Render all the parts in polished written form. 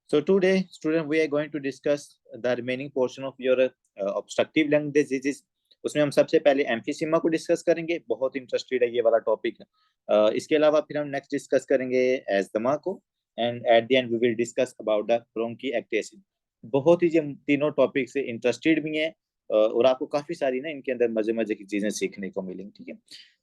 So today, student, we are going to discuss the remaining portion of your obstructive lung diseases. उसमें हम सबसे पहले emphysema को discuss करेंगे, बहुत इंटरेस्टेड है ये वाला टॉपिक। इसके अलावा फिर हम नेक्स्ट डिस्कस करेंगे एस्थमा को, and at the end we will discuss about the bronchiectasis. बहुत ही ये तीनों टॉपिक से इंटरेस्टेड भी हैं और आपको काफी सारी ना इनके अंदर मजे मजे की चीजें सीखने को मिलेंगी। ठीक है,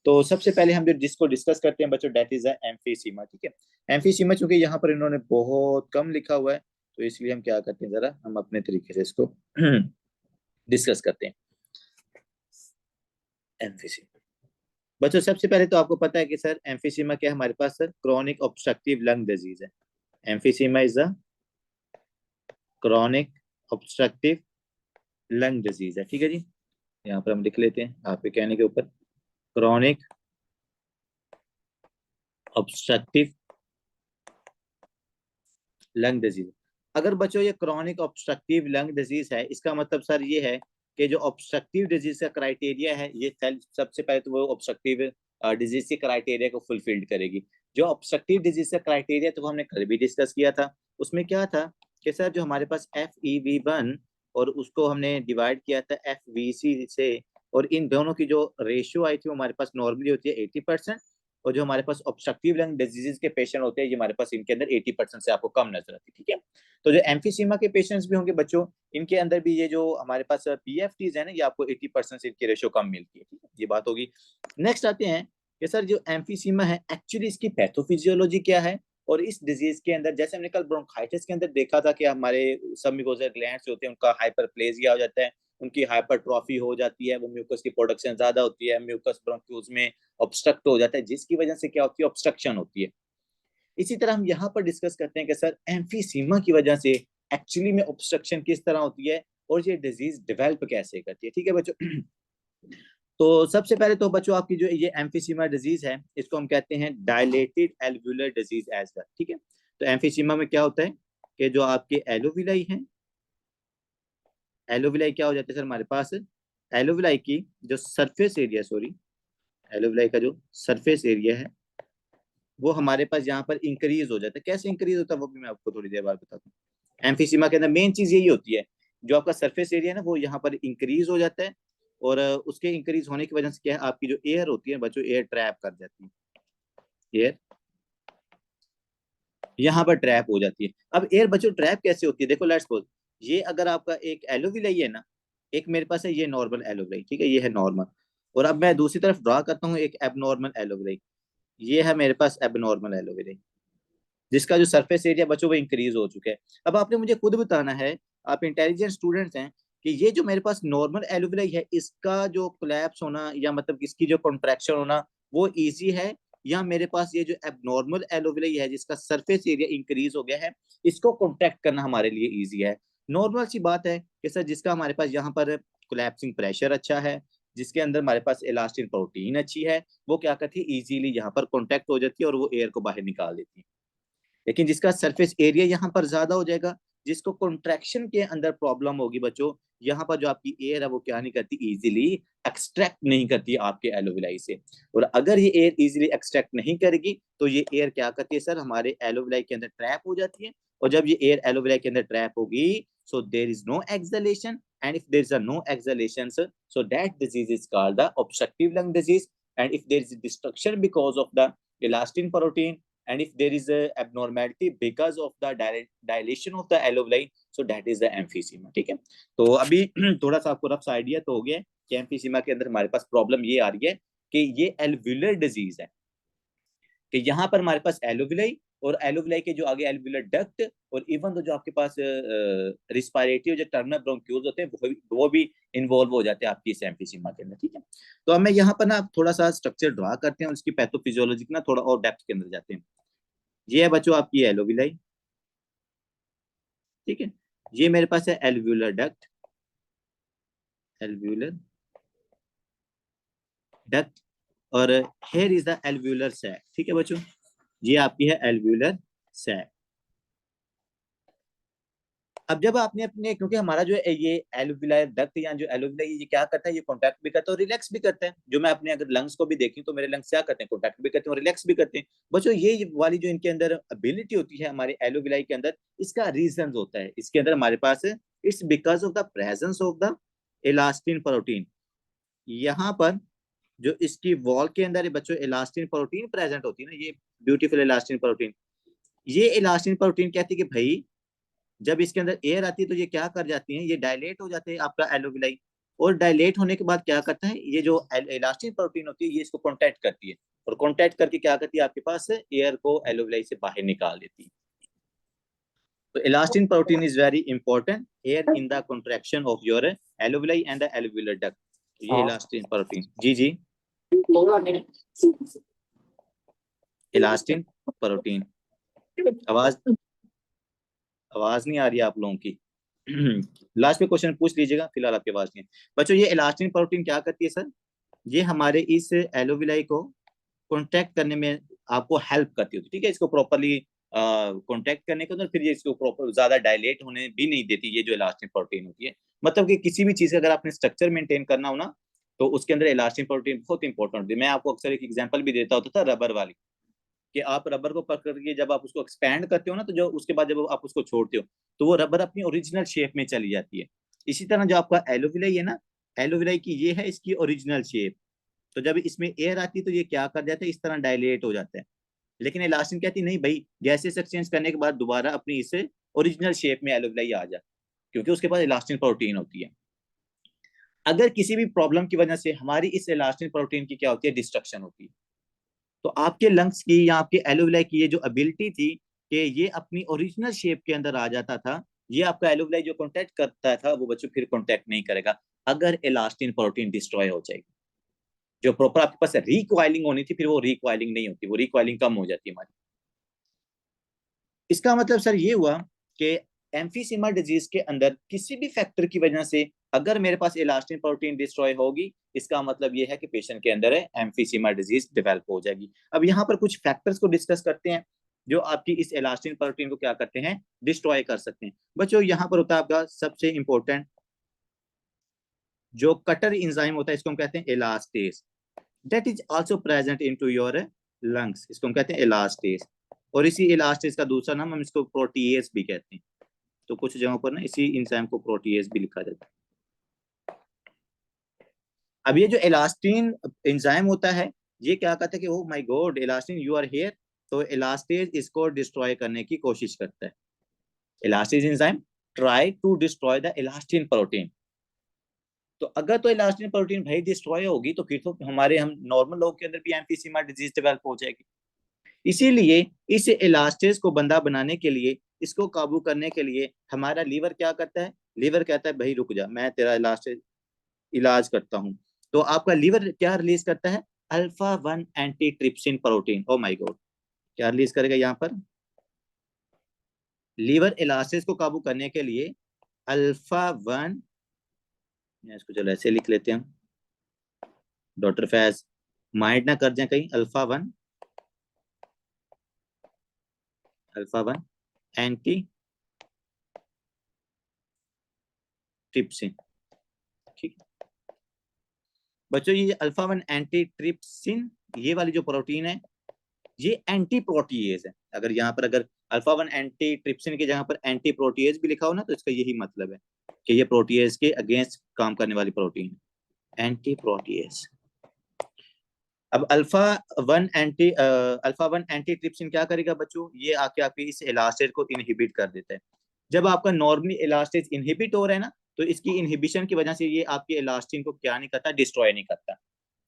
तो सबसे पहले हम जो जिसको डिस्कस करते हैं बच्चों, डेट इज एम्फीसीमा। ठीक है, एम्फीसीमा चूंकि यहाँ पर इन्होंने बहुत कम लिखा हुआ है, तो इसलिए हम क्या करते हैं, जरा हम अपने तरीके से इसको डिस्कस करते हैं। एम्फीसीमा बच्चों, सबसे पहले तो आपको पता है कि सर एम्फीसीमा क्या है हमारे पास, sir chronic obstructive lung disease है। Emphysema is a chronic obstructive lung disease है। ठीक है जी, यहाँ पर हम लिख लेते हैं आपके कहने के ऊपर, क्रॉनिक ऑब्स्ट्रक्टिव लंग डिजीज। अगर बच्चों ये क्रॉनिक ऑब्स्ट्रक्टिव लंग डिजीज है, इसका मतलब सर ये है कि जो ऑब्स्ट्रक्टिव डिजीज का क्राइटेरिया है, ये सबसे पहले तो वो ऑब्स्ट्रक्टिव डिजीज के क्राइटेरिया को फुलफिल्ड करेगी। जो ऑब्स्ट्रक्टिव डिजीज का क्राइटेरिया तो हमने कल भी डिस्कस किया था, उसमें क्या था कि सर जो हमारे पास FEV1 और उसको हमने डिवाइड किया था FVC से, और इन दोनों की जो रेशियो आई थी वो हमारे पास नॉर्मली होती है 80%, और जो हमारे पास ऑब्स्ट्रक्टिव लंग डिजीज के पेशेंट होते हैं ये हमारे पास इनके अंदर 80% से आपको कम नजर आती है। ठीक है, तो जो एम्फीसीमा के पेशेंट्स भी होंगे बच्चों, इनके अंदर भी ये जो हमारे पास PFTs है ना, ये आपको 80% से इनकी रेशियो कम मिलती है। ठीक है, ये बात होगी। नेक्स्ट आते हैं कि सर जो एम्फीसीमा है एक्चुअली इसकी पैथोफिजियोलॉजी क्या है, और इस डिजीज के अंदर जैसे हमने कल ब्रोंकाइटिस के अंदर देखा था कि हमारे सबम्यूकोजल ग्लैंड्स होते हैं उनका हाइपरप्लेजिया हो जाता है, उनकी हाइपरट्रॉफी हो जाती है, वो म्यूकस की प्रोडक्शन ज्यादा होती है, म्यूकस ब्रोंक्यूल्स में ऑब्स्ट्रक्ट हो जाता है, जिसकी वजह से क्या होती है, ऑब्स्ट्रक्शन होती है। इसी तरह हम यहाँ पर डिस्कस करते हैं कि सर एम्फीसीमा की वजह से एक्चुअली में ऑब्स्ट्रक्शन किस तरह होती है और ये डिजीज डेवलप कैसे करती है। ठीक है बच्चों, तो सबसे पहले तो बच्चों आपकी जो ये एम्फीसीमा डिजीज है, इसको हम कहते हैं dilated alveolar disease as well. ठीक है, तो एम्फीसीमा में क्या होता है कि जो आपके एलोविलाई हैं, एलोविलाई क्या हो जाते हैं सर हमारे पास, एलोविलाई की जो सरफेस एरिया, सॉरी, एलोविलाई का जो सरफेस एरिया है वो हमारे पास यहाँ पर इंक्रीज हो जाता है। कैसे इंक्रीज होता है वो भी मैं आपको थोड़ी देर बाद बताता हूँ। एम्फीसीमा के अंदर मेन चीज यही होती है, जो आपका सरफेस एरिया है ना वो यहाँ पर इंक्रीज हो जाता है, और उसके इंक्रीज होने की वजह से क्या है, आपकी जो एयर होती है बच्चों, एयर ट्रैप कर जाती है, एयर यहाँ पर ट्रैप हो जाती है। अब एयर बच्चों ट्रैप कैसे होती है, देखो लेट्स सपोज ये अगर आपका एक एलोविलाई है ना, एक मेरे पास है ये नॉर्मल एलोविलाई, ठीक है, ये है नॉर्मल, और अब मैं दूसरी तरफ ड्रा करता हूँ एक एबनॉर्मल एलोविलाई, ये है मेरे पास एबनॉर्मल एलोविलाई, जिसका जो सरफेस एरिया बच्चों वो इंक्रीज हो चुका है। अब आपने मुझे खुद बताना है, आप इंटेलिजेंट स्टूडेंट्स हैं, कि ये जो मेरे पास नॉर्मल एलोविलाई है इसका जो कोलैप्स होना या मतलब इसकी जो कॉन्ट्रैक्शन होना वो इजी है, या मेरे पास ये जो एबनॉर्मल एलोविलाई है जिसका सरफेस एरिया इंक्रीज हो गया है, इसको कॉन्ट्रैक्ट करना हमारे लिए इजी है। नॉर्मल सी बात है कि सर जिसका हमारे पास यहाँ पर कोलैप्सिंग प्रेशर अच्छा है, जिसके अंदर हमारे पास इलास्टिन प्रोटीन अच्छी है, वो क्या करती है, इजीली यहाँ पर कॉन्टैक्ट हो जाती है और वो एयर को बाहर निकाल देती है। लेकिन जिसका सरफेस एरिया यहाँ पर ज्यादा हो जाएगा, जिसको कॉन्ट्रैक्शन के अंदर प्रॉब्लम होगी बच्चों, यहाँ पर जो आपकी एयर है वो क्या नहीं करती, इजीली एक्सट्रैक्ट नहीं करती आपके एलोविलाई से। और अगर ये एयर इजीली एक्सट्रैक्ट नहीं करेगी तो ये एयर क्या करती है सर, हमारे एलोविलाई के अंदर ट्रैप हो जाती है, और जब ये एयर एलोविलाई के अंदर ट्रैप होगी, so there is no exhalation, and if there is a no exhalation, so that disease is called the obstructive lung disease. And if there is destruction because of the elastin protein, and if there is a abnormality because of the dilation of the alveoli, so that is the emphysema। ठीक है, तो अभी थोड़ा सा आपको rough idea तो हो गया कि एम्फीसीमा के अंदर हमारे पास प्रॉब्लम ये आ रही है कि ये एल्वुलर डिजीज है, कि यहाँ पर हमारे पास एलोविलाई, और एलोविलाई के जो आगे एल्वुलर डक्ट, और इवन तो जो आपके पास रिस्पायरेटरी जो टर्मिनल ब्रोंक्यूल्स होते हैं वो भी इन्वॉल्व हो जाते हैं आपकी इस एम्फीसीमा के अंदर। ठीक है, तो अब मैं यहाँ पर ना थोड़ा सा स्ट्रक्चर ड्रा करते हैं और उसकी पैथोफिजियोलॉजी ना थोड़ा और डेप्थ के अंदर जाते हैं। ये है बच्चों आपकी एलोविलाई, ठीक है, ये मेरे पास है एल्वुलर डक्ट, एल्वुलर डक्ट, और here is the alveolar sac. ठीक है बच्चों, ये आपकी है एल्वुलर सैक। अब जब आपने अपने, क्योंकि हमारा जो है ये एलोविलायर डक्ट या जो एलोविलाई ये क्या करता है, ये कॉन्टैक्ट भी करता है और रिलैक्स भी करता है। जो मैं अपने अगर लंग्स को भी देखूं तो मेरे लंग्स क्या करते हैं, कॉन्टैक्ट भी करते हैं और रिलैक्स भी करते हैं। बच्चों ये वाली जो इनके अंदर एबिलिटी होती है हमारे एलोविलाई के अंदर, इसका रीजन होता है इसके अंदर हमारे पास, it's because of the presence of the elastin protein. यहाँ पर जो इसकी वॉल के अंदर बच्चों इलास्टिन प्रोटीन प्रेजेंट होती है ना, ये ब्यूटीफुल इलास्टिन प्रोटीन, ये इलास्टिन प्रोटीन कहती है कि भाई जब इसके अंदर एयर आती है तो ये क्या कर जाती है, ये डायलेट हो जाते हैं आपका एलोविलाई। और डायलेट होने के बाद क्या करता है, ये जो इलास्टिन प्रोटीन होती है ये इसको कॉन्टैक्ट करती है, और कॉन्टैक्ट करके क्या करती है आपके पास एयर को एलोविलाई से बाहर निकाल देती है। तो elastin protein is very important here in the contraction of your alveoli and the alveolar duct. ये इलास्टिन प्रोटीन, जी जी, इलास्टिन प्रोटीन। आवाज आवाज नहीं आ रही है आप लोगों की? लास्ट में क्वेश्चन पूछ लीजिएगा, फिलहाल आपके पास नहीं है। बच्चों ये इलास्टिन प्रोटीन क्या करती है सर, ये हमारे इस एलोविलाई को कॉन्टैक्ट करने में आपको हेल्प करती होती है, ठीक है, इसको प्रॉपरली कॉन्टैक्ट करने के अंदर, फिर ये इसको प्रॉपर ज्यादा डायलेट होने भी नहीं देती ये जो इलास्टिन प्रोटीन होती है। मतलब कि किसी भी चीज का अगर आपने स्ट्रक्चर मेंटेन करना हो ना, तो उसके अंदर इलास्टिन प्रोटीन बहुत इंपॉर्टेंट होती है। मैं आपको अक्सर एक एग्जांपल भी देता होता था रबर वाली, कि आप रबर को पकड़ के जब आप उसको एक्सपैंड करते हो ना, तो जो उसके बाद जब आप उसको छोड़ते हो तो वो रबर अपनी ओरिजिनल शेप में चली जाती है। इसी तरह जो आपका एलोविलाई है ना, एलोविलाई की ये है इसकी ओरिजिनल शेप, तो जब इसमें एयर आती है तो ये क्या कर जाता है, इस तरह डायलेट हो जाता है। लेकिन इलास्टिन कहती नहीं भाई, गैसेस एक्सचेंज करने के बाद दोबारा अपनी इस ओरिजिनल शेप में एलोविलाई आ जा, क्योंकि उसके पास इलास्टिन प्रोटीन होती है। अगर किसी भी प्रॉब्लम की वजह से हमारी इस इलास्टिन प्रोटीन की क्या होती है, डिस्ट्रक्शन होती है, तो आपके लंग्स की या आपके एलोविलाई की ये जो एबिलिटी थी कि ये अपनी ओरिजिनल शेप के अंदर आ जाता था, ये आपका एलोविलाई जो कॉन्टैक्ट करता था वो बच्चों फिर कॉन्टैक्ट नहीं करेगा अगर इलास्टिन प्रोटीन डिस्ट्रॉय हो जाएगी। जो प्रॉपर आपके पास रिक्वाइलिंग होनी थी, फिर वो रिक्वाइलिंग नहीं होती, वो रिक्वाइलिंग कम हो जाती है हमारी। इसका मतलब सर ये हुआ कि एम्फीसीमा डिजीज के अंदर किसी भी फैक्टर की वजह से अगर मेरे पास इलास्टिन प्रोटीन डिस्ट्रॉय होगी, इसका मतलब ये है कि पेशेंट के अंदर है एम्फीसीमा डिजीज डेवलप हो जाएगी। अब यहाँ पर कुछ फैक्टर्स को डिस्कस करते हैं जो आपकी इस इलास्टिन प्रोटीन को क्या करते हैं, डिस्ट्रॉय कर सकते हैं। बच्चों यहाँ पर होता है आपका सबसे इंपॉर्टेंट जो कटर इंजाइम होता है, इसको हम कहते हैं elastase, that is also present into your lungs, इसको हम कहते हैं इलास्टेज। और इसी इलास्टेज का दूसरा नाम हम इसको प्रोटीएज भी कहते हैं। तो कुछ जगहों पर ना इसी इंजाइम को प्रोटीएज भी लिखा जाता है। अब ये जो इलास्टिन एंजाइम होता है, ये क्या कहता है कि oh my god elastin you are here, तो इलास्टेज इसको डिस्ट्रॉय करने की कोशिश करता है। Elastase enzyme try to destroy the elastin protein. तो अगर तो इलास्टिन प्रोटीन भाई डिस्ट्रॉय होगी तो फिर तो हमारे हम नॉर्मल लोग के अंदर भी एम्फीसीमा डिजीज डेवलप हो जाएगी। इसीलिए इस इलास्टेज को बंदा बनाने के लिए, इसको काबू करने के लिए हमारा लीवर क्या करता है, लीवर कहता है भाई रुक जा, मैं तेरा इलास्टेज इलाज करता हूँ। तो आपका लीवर क्या रिलीज करता है, alpha 1 anti trypsin protein. O my God, क्या रिलीज करेगा यहाँ पर, लीवर इलास्टेज को काबू करने के लिए अल्फा 1, इसको चलो ऐसे लिख लेते हैं डॉक्टर फैज माइंड ना कर जाए कहीं, अल्फा 1 एंटी ट्रिप्सिन। ठीक है बच्चों, ये अल्फा 1 एंटी ट्रिप्सिन ये वाली जो प्रोटीन है ये एंटी प्रोटीएज है। अगर यहाँ पर अगर अल्फा 1 एंटी ट्रिप्सिन की जगह पर एंटी प्रोटीएज भी लिखा हो ना, तो इसका यही मतलब है कि ये प्रोटीएज के अगेंस्ट काम करने वाली प्रोटीन है, एंटी प्रोटीएज। अब अल्फा 1 एंटी ट्रिप्सिन क्या करेगा बच्चों, ये आके आपके इस इलास्टेज को इनहिबिट कर देता है। जब आपका नॉर्मली इलास्टेज इनहिबिट हो रहा है ना, तो इसकी इनहिबिशन की वजह से ये आपके इलास्टिन को क्या नहीं करता, डिस्ट्रॉय नहीं करता।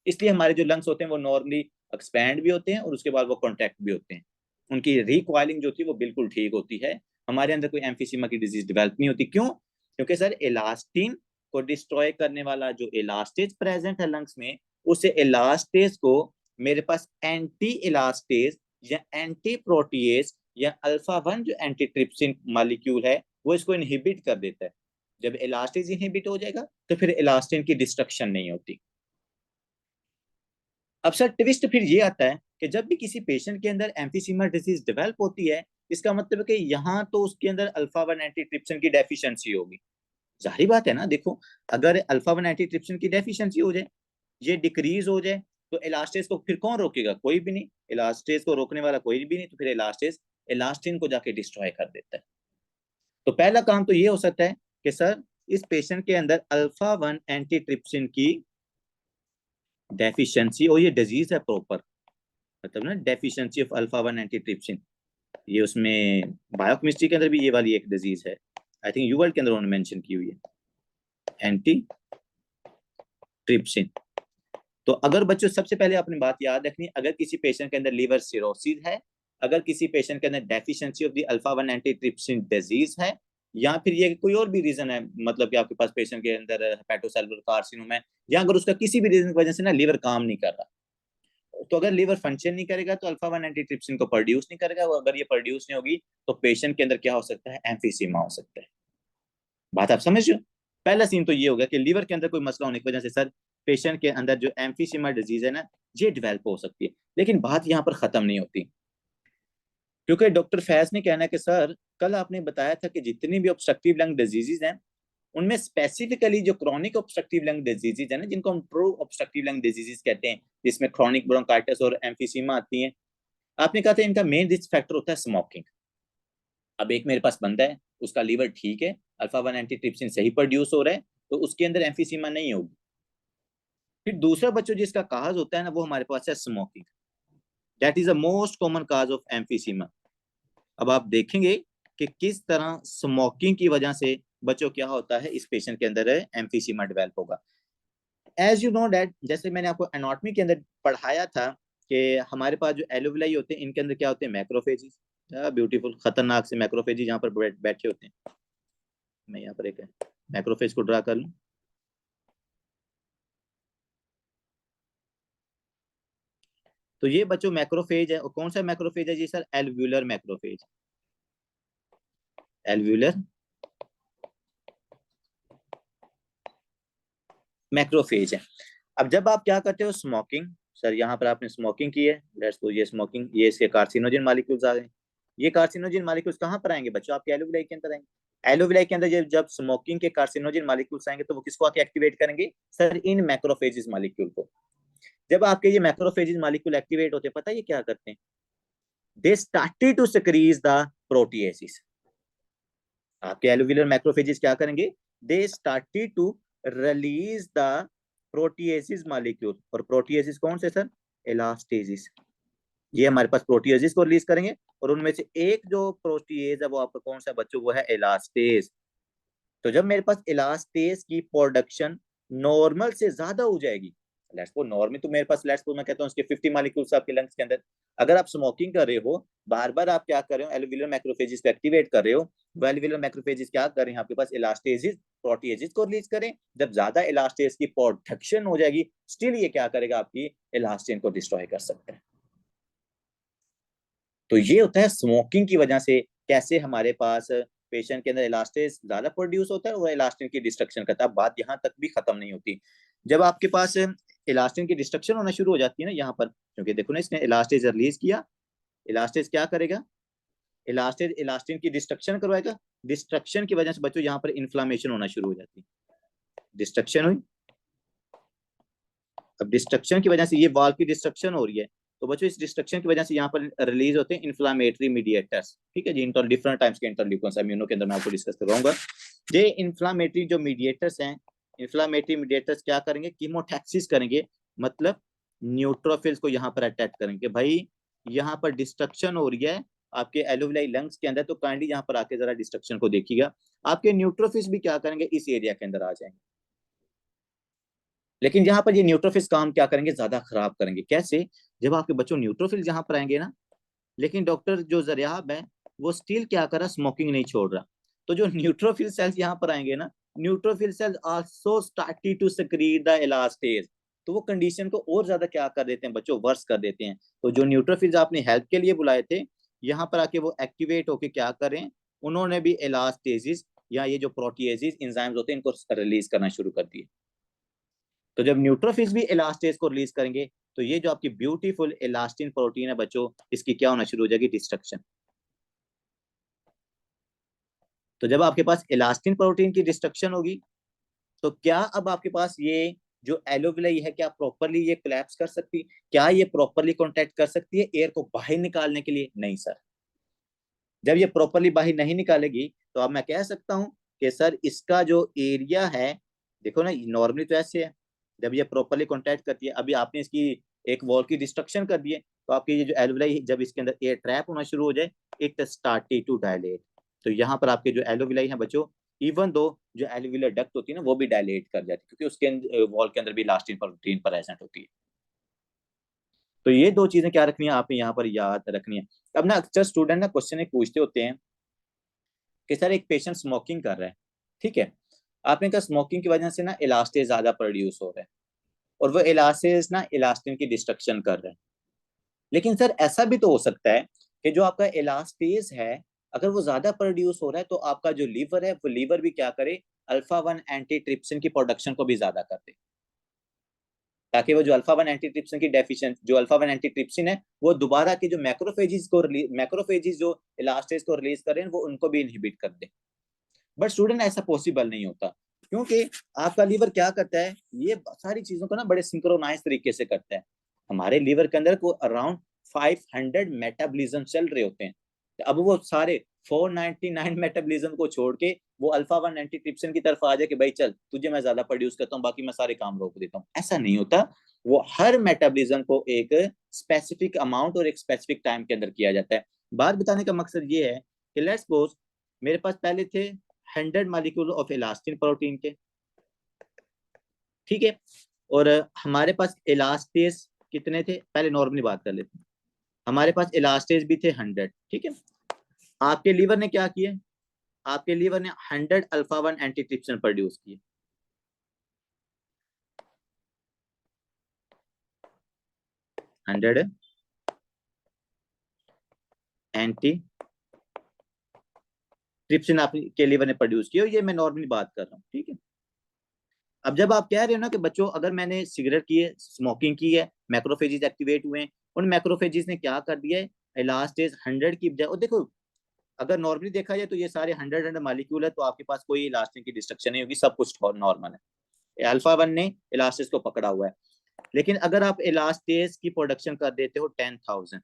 इसलिए हमारे जो लंग्स होते हैं वो नॉर्मली एक्सपैंड भी होते हैं और उसके बाद वो कॉन्ट्रैक्ट भी होते हैं। उनकी रिक्वायलिंग जो थी वो बिल्कुल ठीक होती है। हमारे अंदर कोई एम्फीसीमा की डिजीज डेवलप नहीं होती। क्यों? क्योंकि सर इलास्टिन को डिस्ट्रॉय करने वाला जो इलास्टेज प्रेजेंट है लंग्स में, उस इलास्टेज को मेरे पास एंटी इलास्टेज या एंटी प्रोटीएज या अल्फा 1 जो एंटी ट्रिप्सिन मॉलिक्यूल है वो इसको इनहिबिट कर देता है। जब इलास्टेज इनहिबिट हो जाएगा तो फिर इलास्टिन की डिस्ट्रक्शन नहीं होती। अब सर ट्विस्ट फिर ये आता है कि जब भी किसी पेशेंट के अंदर एम्फीसीमा डिजीज डेवलप होती है, इसका मतलब है कि यहाँ तो उसके अंदर अल्फा 1 एंटीट्रिप्सिन की डेफिशिएंसी होगी। जाहिर बात है ना, देखो अगर अल्फा 1 एंटीट्रिप्सिन की डेफिशिएंसी हो जाए, ये डिक्रीज हो जाए, तो इलास्टेज को फिर कौन रोकेगा? कोई भी नहीं। इलास्टेज को रोकने वाला कोई भी नहीं, तो फिर इलास्टेज इलास्टिन को जाके डिस्ट्रॉय कर देता है। तो पहला काम तो ये हो सकता है कि सर इस पेशेंट के अंदर अल्फा 1 एंटीट्रिप्सिन की डेफिशिएंसी, और ये डिजीज है प्रॉपर, मतलब ना डेफिशिएंसी ऑफ अल्फा 1 एंटीट्रिप्सिन, ये उसमें बायोकेमिस्ट्री के अंदर भी ये वाली एक डिजीज है, आई थिंक यूवर्ल्ड के अंदर उन्होंने मेंशन की हुई है, एंटी ट्रिप्सिन। तो अगर बच्चों सबसे पहले अपनी बात याद रखनी, अगर किसी पेशेंट के अंदर लीवर सिरोसिस है, अगर किसी पेशेंट के अंदर deficiency of the alpha 1 antitrypsin disease है, या फिर ये कोई और भी रीजन है, मतलब कि आपके पास पेशेंट के अंदर हेपेटोसेलुलर कार्सिनोमा है, या अगर उसका किसी भी रीजन की वजह से ना लीवर काम नहीं कर रहा, तो अगर लीवर फंक्शन नहीं करेगा तो अल्फा 1 एंटीट्रिप्सिन को प्रोड्यूस नहीं करेगा, वो अगर ये प्रोड्यूस नहीं होगी तो पेशेंट के अंदर क्या हो सकता है? एम्फीसीमा हो सकता है। बात आप समझ रहे हो? पहला सीन तो ये होगा कि लीवर के अंदर कोई मसला होने की वजह से सर पेशेंट के अंदर जो एम्फीसीमा डिजीज है ना, ये डेवलप हो सकती है। लेकिन बात यहाँ पर खत्म नहीं होती, क्योंकि डॉक्टर फैज ने कहना है कि सर कल आपने बताया था कि जितनी भी ऑब्स्ट्रक्टिव लंग डिजीजेज हैं, उनमें स्पेसिफिकली जो क्रॉनिक ऑब्स्ट्रक्टिव लंग डिजीजेज है ना, जिनको हम ट्रू ऑब्स्ट्रक्टिव लंग डिजीजेज कहते हैं, जिसमें क्रॉनिक ब्रोंकाइटिस और एम्फीसीमा आती है, आपने कहा था इनका मेन रिस्क फैक्टर होता है स्मोकिंग। अब एक मेरे पास बंदा है, उसका लीवर ठीक है, अल्फा 1 एंटीट्रिप्सिन सही प्रोड्यूस हो रहा है, तो उसके अंदर एम्फीसीमा नहीं होगी। फिर दूसरा बच्चों जिसका काज होता है ना, वो हमारे पास है smoking. That is the most common cause of emphysema. अब आप देखेंगे कि किस तरह स्मोकिंग की वजह से बच्चों क्या होता है, इस पेशेंट के अंदर एम्फीसीमा डेवलप होगा। एज यू नो डैट, जैसे मैंने आपको एनाटॉमी के अंदर पढ़ाया था कि हमारे पास जो एलोविलाई होते हैं, इनके अंदर क्या होते हैं? मैक्रोफेजिस। ब्यूटीफुल, खतरनाक से मैक्रोफेजिस यहाँ पर बैठे होते हैं। मैं यहाँ पर एक मैक्रोफेज को ड्रा कर लूं। तो ये बच्चों मैक्रोफेज है, और कौन सा मैक्रोफेज है जी sir? Alveolar macrophage. Alveolar macrophage है। अब जब आप क्या करते हो? स्मोकिंग। सर यहाँ पर आपने स्मोकिंग की है, लेट्स सपोज ये स्मोकिंग, ये इसके कार्सिनोजन मॉलिक्यूल्स आ गए। ये कार्सिनोजन मॉलिक्यूल्स कहाँ पर आएंगे बच्चों? आपके एलोविलाई के अंदर आएंगे। एलोविलाई के अंदर जब स्मोकिंग के कार्सिनोजन मॉलिक्यूल्स आएंगे, तो वो किसको आके एक्टिवेट करेंगे? सर इन मैक्रोफेजिस मॉलिक्यूल को। जब आपके ये मैक्रोफेजिस मॉलिक्यूल एक्टिवेट होते हैं, पता है ये क्या करते हैं? They started to secrete the proteases. आपके एलोविलर मैक्रोफेजेस क्या करेंगे? They started to release the proteases molecule. और प्रोटीएसिस कौन से सर? एलास्टेजिस। ये हमारे पास प्रोटीएसिस को रिलीज करेंगे, और उनमें से एक जो प्रोटीएज है वो आपका कौन सा बच्चों? वो है एलास्टेज। तो जब मेरे पास इलास्टेज की प्रोडक्शन नॉर्मल से ज्यादा हो जाएगी, लेट्स सपोज नॉर्मल तो मेरे पास, लेट्स सपोज मैं कहता हूँ इसके 50 मॉलिक्यूल्स आपके लंग्स के अंदर, अगर आप स्मोकिंग कर रहे हो, बार बार आप क्या कर रहे हो? एल्विलर मैक्रोफेजेस को एक्टिवेट कर रहे हो। वो एल्विलर मैक्रोफेजेस क्या कर रहे हैं? आपके पास इलास्टेजिस प्रोटीएजिस को रिलीज करें। जब ज्यादा इलास्टेज की प्रोडक्शन हो जाएगी, स्टिल ये क्या करेगा? आपकी इलास्टिन को डिस्ट्रॉय कर सकता है। तो ये होता है स्मोकिंग की वजह से कैसे हमारे पास पेशेंट के अंदर इलास्टेज ज्यादा प्रोड्यूस होता है, और इलास्टिन की डिस्ट्रक्शन करता है। बात यहाँ तक भी खत्म नहीं होती। जब आपके पास इलास्टिन की डिस्ट्रक्शन होना शुरू हो जाती है ना यहाँ पर, क्योंकि देखो ना, इसने इलास्टेज रिलीज किया, इलास्टेज क्या करेगा? इलास्टेज इलास्टिन की डिस्ट्रक्शन करवाएगा। डिस्ट्रक्शन की वजह से बच्चों यहाँ पर इन्फ्लामेशन होना शुरू हो जाती है। डिस्ट्रक्शन हुई, अब डिस्ट्रक्शन की वजह से ये वाल्व की डिस्ट्रक्शन हो रही है, तो बच्चों इस डिस्ट्रक्शन की वजह से यहाँ पर रिलीज होते हैं इन्फ्लामेटरी मीडिएटर्स। ठीक है जी, डिफरेंट टाइप्स के इंटरल्यूकन्स इम्यूनो के अंदर मैं आपको डिस्कस करवाऊंगा। ये इन्फ्लामेटरी जो मीडिएटर्स हैं, इन्फ्लामेटरी मीडिएटर्स क्या करेंगे? कीमोटैक्सिस करेंगे, मतलब न्यूट्रोफिल्स को यहाँ पर अटैक करेंगे। भाई यहाँ पर डिस्ट्रक्शन हो रही है आपके एलोविलाई लंग्स के अंदर, तो काइंडली यहाँ पर आके जरा डिस्ट्रक्शन को देखिएगा। आपके न्यूट्रोफिल्स भी क्या करेंगे? इस एरिया के अंदर आ जाएंगे। लेकिन यहाँ पर ये न्यूट्रोफिल्स काम क्या करेंगे? ज्यादा खराब करेंगे। कैसे? जब आपके बच्चों न्यूट्रोफिल्स यहाँ पर आएंगे ना, लेकिन डॉक्टर जो जरियाब है वो स्टिल क्या कर रहा? स्मोकिंग नहीं छोड़ रहा। तो जो न्यूट्रोफिल सेल्स यहाँ पर आएंगे ना, neutrophil cells also started to secrete the elastase. तो वो कंडीशन को और ज्यादा क्या कर देते हैं बच्चों? वर्स कर देते हैं। तो जो न्यूट्रोफिल्स आपने हेल्प के लिए बुलाए थे, यहाँ पर आके वो एक्टिवेट होके क्या करें? उन्होंने भी इलास्टेजिस या ये जो प्रोटीएजिस एंजाइम्स होते हैं, इनको रिलीज करना शुरू कर दिए। तो जब न्यूट्रोफिल्स भी इलास्टेज को रिलीज करेंगे, तो ये जो आपकी ब्यूटीफुल इलास्टिन प्रोटीन है बच्चों, इसकी क्या होना शुरू हो जाएगी? डिस्ट्रक्शन। तो जब आपके पास इलास्टिन प्रोटीन की डिस्ट्रक्शन होगी तो क्या अब आपके पास ये जो एलोविलाई है क्या प्रॉपरली ये कोलैप्स कर सकती, क्या ये प्रॉपरली कॉन्टैक्ट कर सकती है एयर को बाहर निकालने के लिए? नहीं सर। जब ये प्रॉपरली बाहर नहीं निकालेगी तो अब मैं कह सकता हूं कि सर इसका जो एरिया है, देखो ना नॉर्मली तो ऐसे है, जब ये प्रॉपरली कॉन्टैक्ट करती है, अभी आपने इसकी एक वॉल की डिस्ट्रक्शन कर दी है, तो आपकी ये जो एलोविलाई जब इसके अंदर एयर ट्रैप होना शुरू हो जाए, इट स्टार्टेड टू डायलेट। तो यहाँ पर आपके जो एलोविलाई है बच्चों, इवन दो जो एलोविलर डक्ट होती है ना वो भी डायलेट कर जाती है, क्योंकि उसके वॉल के अंदर भी इलास्टिन प्रोटीन प्रेजेंट होती है। तो ये दो चीजें क्या रखनी है आपने यहाँ पर याद रखनी है। अब ना अक्सर स्टूडेंट ना क्वेश्चन एक पूछते होते हैं कि सर एक पेशेंट स्मोकिंग कर रहा है, ठीक है, आपने कहा स्मोकिंग की वजह से ना इलास्टेज ज्यादा प्रोड्यूस हो रहा है और वो इलास्टेज ना इलास्टिन की डिस्ट्रक्शन कर रहे हैं। लेकिन सर ऐसा भी तो हो सकता है कि जो आपका इलास्टेज है अगर वो ज्यादा प्रोड्यूस हो रहा है तो आपका जो लीवर है वो लीवर भी क्या करे, अल्फा वन एंटी ट्रिप्सिन की प्रोडक्शन को भी ज्यादा कर दे, ताकि वो जो अल्फा वन एंटी ट्रिप्सिन की डेफिशिएंट जो अल्फा वन एंटी ट्रिप्सिन है वो दोबारा की जो मैक्रोफेजिस जो इलास्टेज को रिलीज कर रहे हैं वो उनको भी इनहिबिट कर दे। बट स्टूडेंट ऐसा पॉसिबल नहीं होता, क्योंकि आपका लीवर क्या करता है, ये सारी चीजों को ना बड़े सिंक्रोनाइज तरीके से करता है। हमारे लीवर के अंदर को अराउंड 500 मेटाबॉलिज्म चल रहे होते हैं। अब वो सारे 499 मेटाबॉलिज्म को छोड़ के वो अल्फा वन एंटीट्रिप्सिन की तरफ आ जाए कि भाई चल तुझे मैं ज्यादा प्रोड्यूस करता हूँ बाकी मैं सारे काम रोक देता हूँ, ऐसा नहीं होता। वो हर मेटाबॉलिज्म को एक स्पेसिफिक अमाउंट और एक स्पेसिफिक टाइम के अंदर किया जाता है। बात बताने का मकसद ये है कि लेट्स सपोज मेरे पास पहले थे 100 मॉलिक्यूल ऑफ इलास्टिन प्रोटीन के, ठीक है, और हमारे पास इलास्टेज कितने थे, पहले नॉर्मली बात कर लेते हैं। हमारे पास इलास्टेज भी थे 100, ठीक है। आपके लीवर ने क्या किया, आपके लीवर ने 100 अल्फा वन एंटीट्रिप्सिन प्रोड्यूस किए, 100 एंटी ट्रिप्सिन आपके लीवर ने प्रोड्यूस किया, ये मैं नॉर्मली बात कर रहा हूँ, ठीक है। अब जब आप कह रहे हो ना कि बच्चों अगर मैंने सिगरेट की है, स्मोकिंग की है, मैक्रोफेजिस एक्टिवेट हुए हैं, उन मैक्रोफेजिस ने क्या कर दिया है, इलास्टेज 100 की बजाय, और देखो अगर नॉर्मली देखा जाए तो ये सारे 100 मालिक्यूल है तो आपके पास कोई इलास्टिन की डिस्ट्रक्शन नहीं होगी, सब कुछ नॉर्मल है। अल्फा वन ने इलास्टिस को पकड़ा हुआ है। लेकिन अगर आप इलास्टेज की प्रोडक्शन कर देते हो 10,000,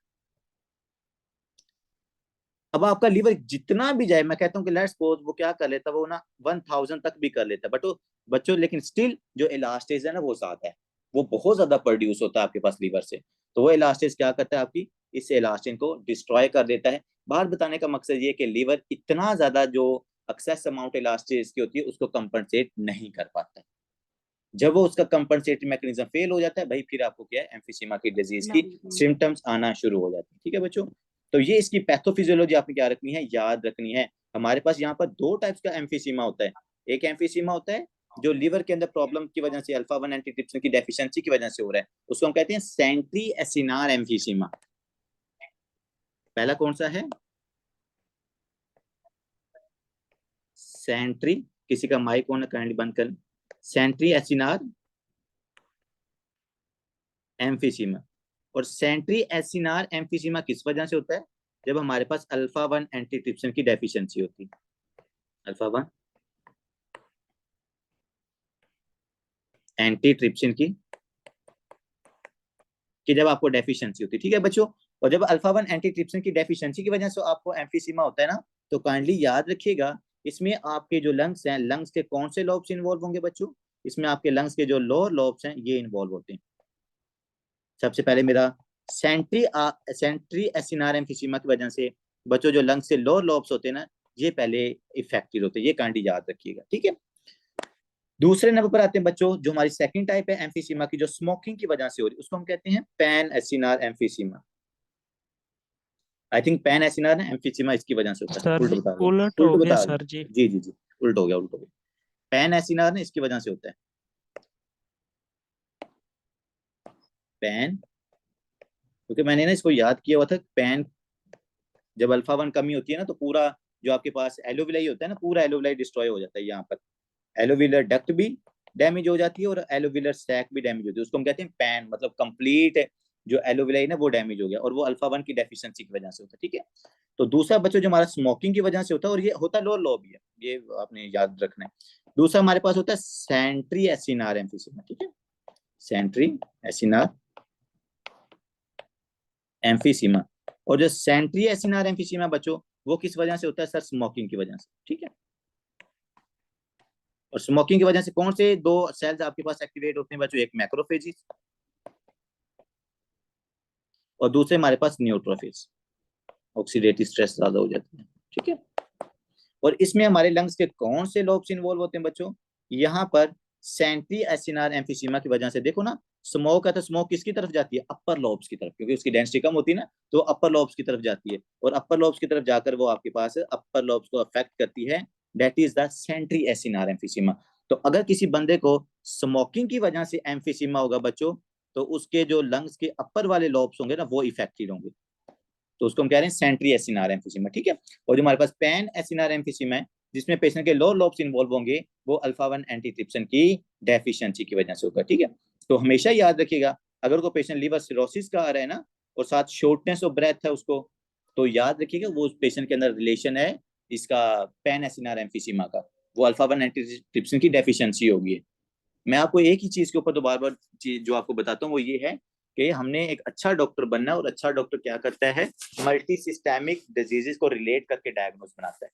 अब आपका लीवर जितना भी जाए, मैं कहता हूँ कि लेट्स सपोज वो क्या कर लेता, वो ना 1000 तक भी कर लेता, बट वो बच्चों लेकिन स्टिल जो इलास्टेज है ना वो ज्यादा है, वो बहुत ज्यादा प्रोड्यूस होता है आपके पास लीवर से। तो वो इलास्टेज क्या करता है आपकी इस इलास्टिन को डिस्ट्रॉय कर देता है। बात बताने का मकसद ये कि लीवर इतना ज्यादा जो एक्सेस अमाउंट इलास्टेज की होती है उसको कंपनसेट नहीं कर पाता है। जब वो उसका कंपनसेटरी मैकेनिज्म फेल हो जाता है भाई फिर आपको क्या है एम्फीसीमा की डिजीज की सिम्टम्स आना शुरू हो जाते हैं, ठीक है बच्चों। तो ये इसकी पैथोफिजियोलॉजी आपने क्या रखनी है, याद रखनी है। हमारे पास यहाँ पर दो टाइप्स का एम्फीसीमा होता है। एक एम्फीसीमा होता है जो लीवर के अंदर प्रॉब्लम की वजह से अल्फा वन एंटीट्रिप्सिन की डेफिशिएंसी की वजह से हो रहा है, उसको हम कहते हैं सेंट्री एसिनार एम्फीसीमा। पहला कौन सा है, सेंट्री, किसी का माइक ऑन काइंडली बंद कर, सेंट्री एसिनार एम्फीसीमा। और सेंट्री एसिनार एम्फीसीमा किस वजह से होता है, जब हमारे पास अल्फा वन एंटीट्रिप्सिन की डेफिशिएंसी होती है, अल्फा वन एंटीट्रिप्सिन की जब आपको डेफिशिएंसी होती है, ठीक है बच्चों। और जब अल्फा वन एंटीट्रिप्सिन की डेफिशिएंसी की वजह से आपको एम्फीसीमा होता है ना, तो काइंडली याद रखिएगा इसमें आपके जो लंग्स हैं, लंग्स के कौन से लॉब्स इन्वॉल्व होंगे बच्चों, इसमें आपके लंग्स के जो लोअर लॉब्स हैं ये इन्वॉल्व होते हैं। सबसे पहले मेरा सेंट्री एसिनार एम्फीसीमा की वजह से बच्चों जो लंग्स से लोअर लॉब्स होते हैं ना ये पहले इफेक्टेड होते हैं, ये काइंडली याद रखिएगा, ठीक है। दूसरे नंबर पर आते हैं बच्चों जो हमारी सेकंड टाइप है एम्फीसीमा की, जो स्मोकिंग की वजह से हो रही है, उसको हम कहते हैं pan acinar emphysema. I think pan acinar emphysema इसकी वजह से होता है, सर उल्ट जी बता रहा हूँ, उलट उल्ट हो गया बता रहा हूँ। सर जी। जी जी जी, उल्ट हो गया, उल्ट हो गया। पैन एसिनार ना इसकी वजह से होता है, पैन, क्योंकि मैंने ना इसको याद किया हुआ था, पैन जब अल्फा वन कमी होती है ना तो पूरा जो आपके पास एलोविलाई होता है ना पूरा एलोविलाई डिस्ट्रॉय हो जाता है। यहाँ पर एलोविलर डक्ट भी डैमेज हो जाती है और एलोविलर सैक भी डैमेज होती है, उसको हम कहते हैं पैन, मतलब कंप्लीट जो एलोविलाई ना वो डैमेज हो गया और वो अल्फा वन की डेफिशिएंसी की वजह से होता है, ठीक है। तो दूसरा बच्चों जो हमारा स्मोकिंग की वजह से होता है और ये होता लोअर लॉब ही है, ये आपने याद रखना है। दूसरा हमारे पास होता है सेंट्री एसिनार एम्फीसीमा, ठीक है, सेंट्री एसिनार एम्फीसीमा। और जो सेंट्री एसिनार एम्फीसीमा बच्चों, वो किस वजह से होता है सर? स्मोकिंग की वजह से, ठीक है। और स्मोकिंग की वजह से कौन से दो सेल्स आपके पास एक्टिवेट होते हैं बच्चों? एक मैक्रोफेजिस और दूसरे हमारे पास न्यूट्रोफिल्स। ऑक्सीडेटिव स्ट्रेस ज्यादा हो जाता है, ठीक है। और इसमें हमारे लंग्स के कौन से लोब्स इन्वॉल्व होते हैं बच्चों? यहाँ पर सेंट्री एसिनार एम्फीसीमा की वजह से देखो ना, स्मोक है तो स्मोक किसकी तरफ जाती है? अपर लोब्स की तरफ, क्योंकि उसकी डेंसिटी कम होती है ना, तो अपर लोब्स की तरफ जाती है। और अपर लोब्स की तरफ जाकर वो आपके पास अपर लोब्स को अफेक्ट करती है। That is the centriacinar emphysema. तो अगर किसी बंदे को स्मोकिंग की वजह से एम्फीसीमा होगा बच्चों, तो उसके जो लंग्स के अपर वाले लोब्स होंगे ना, वो इफेक्टेड होंगे। तो उसको हम कह रहे हैं सेंट्री एसिनार एम्फीसीमा, ठीक है। और जो हमारे पास पैन एसिनार एम्फीसीमा है, जिसमें पेशेंट के लोअर लोब्स इन्वॉल्व होंगे, वो अल्फा 1 एंटीट्रिप्सिन की डेफिशिएंसी की वजह से होगा, ठीक है। तो हमेशा याद रखिएगा, अगर कोई पेशेंट लीवर सिरोसिस का आ रहा है ना, और साथ शॉर्टनेस ऑफ ब्रेथ है उसको, तो याद रखिएगा वो उस पेशेंट के अंदर रिलेशन है इसका पैन एसिनार एम्फीसीमा का, वो अल्फा 1 एंटीट्रिप्सिन की डेफिशिएंसी होगी। मैं आपको एक ही चीज के ऊपर तो बार बार चीज जो आपको बताता हूँ वो ये है कि हमने एक अच्छा डॉक्टर बनना है, और अच्छा डॉक्टर क्या करता है? मल्टी सिस्टेमिक डिजीजेस को रिलेट करके डायग्नोस बनाता है।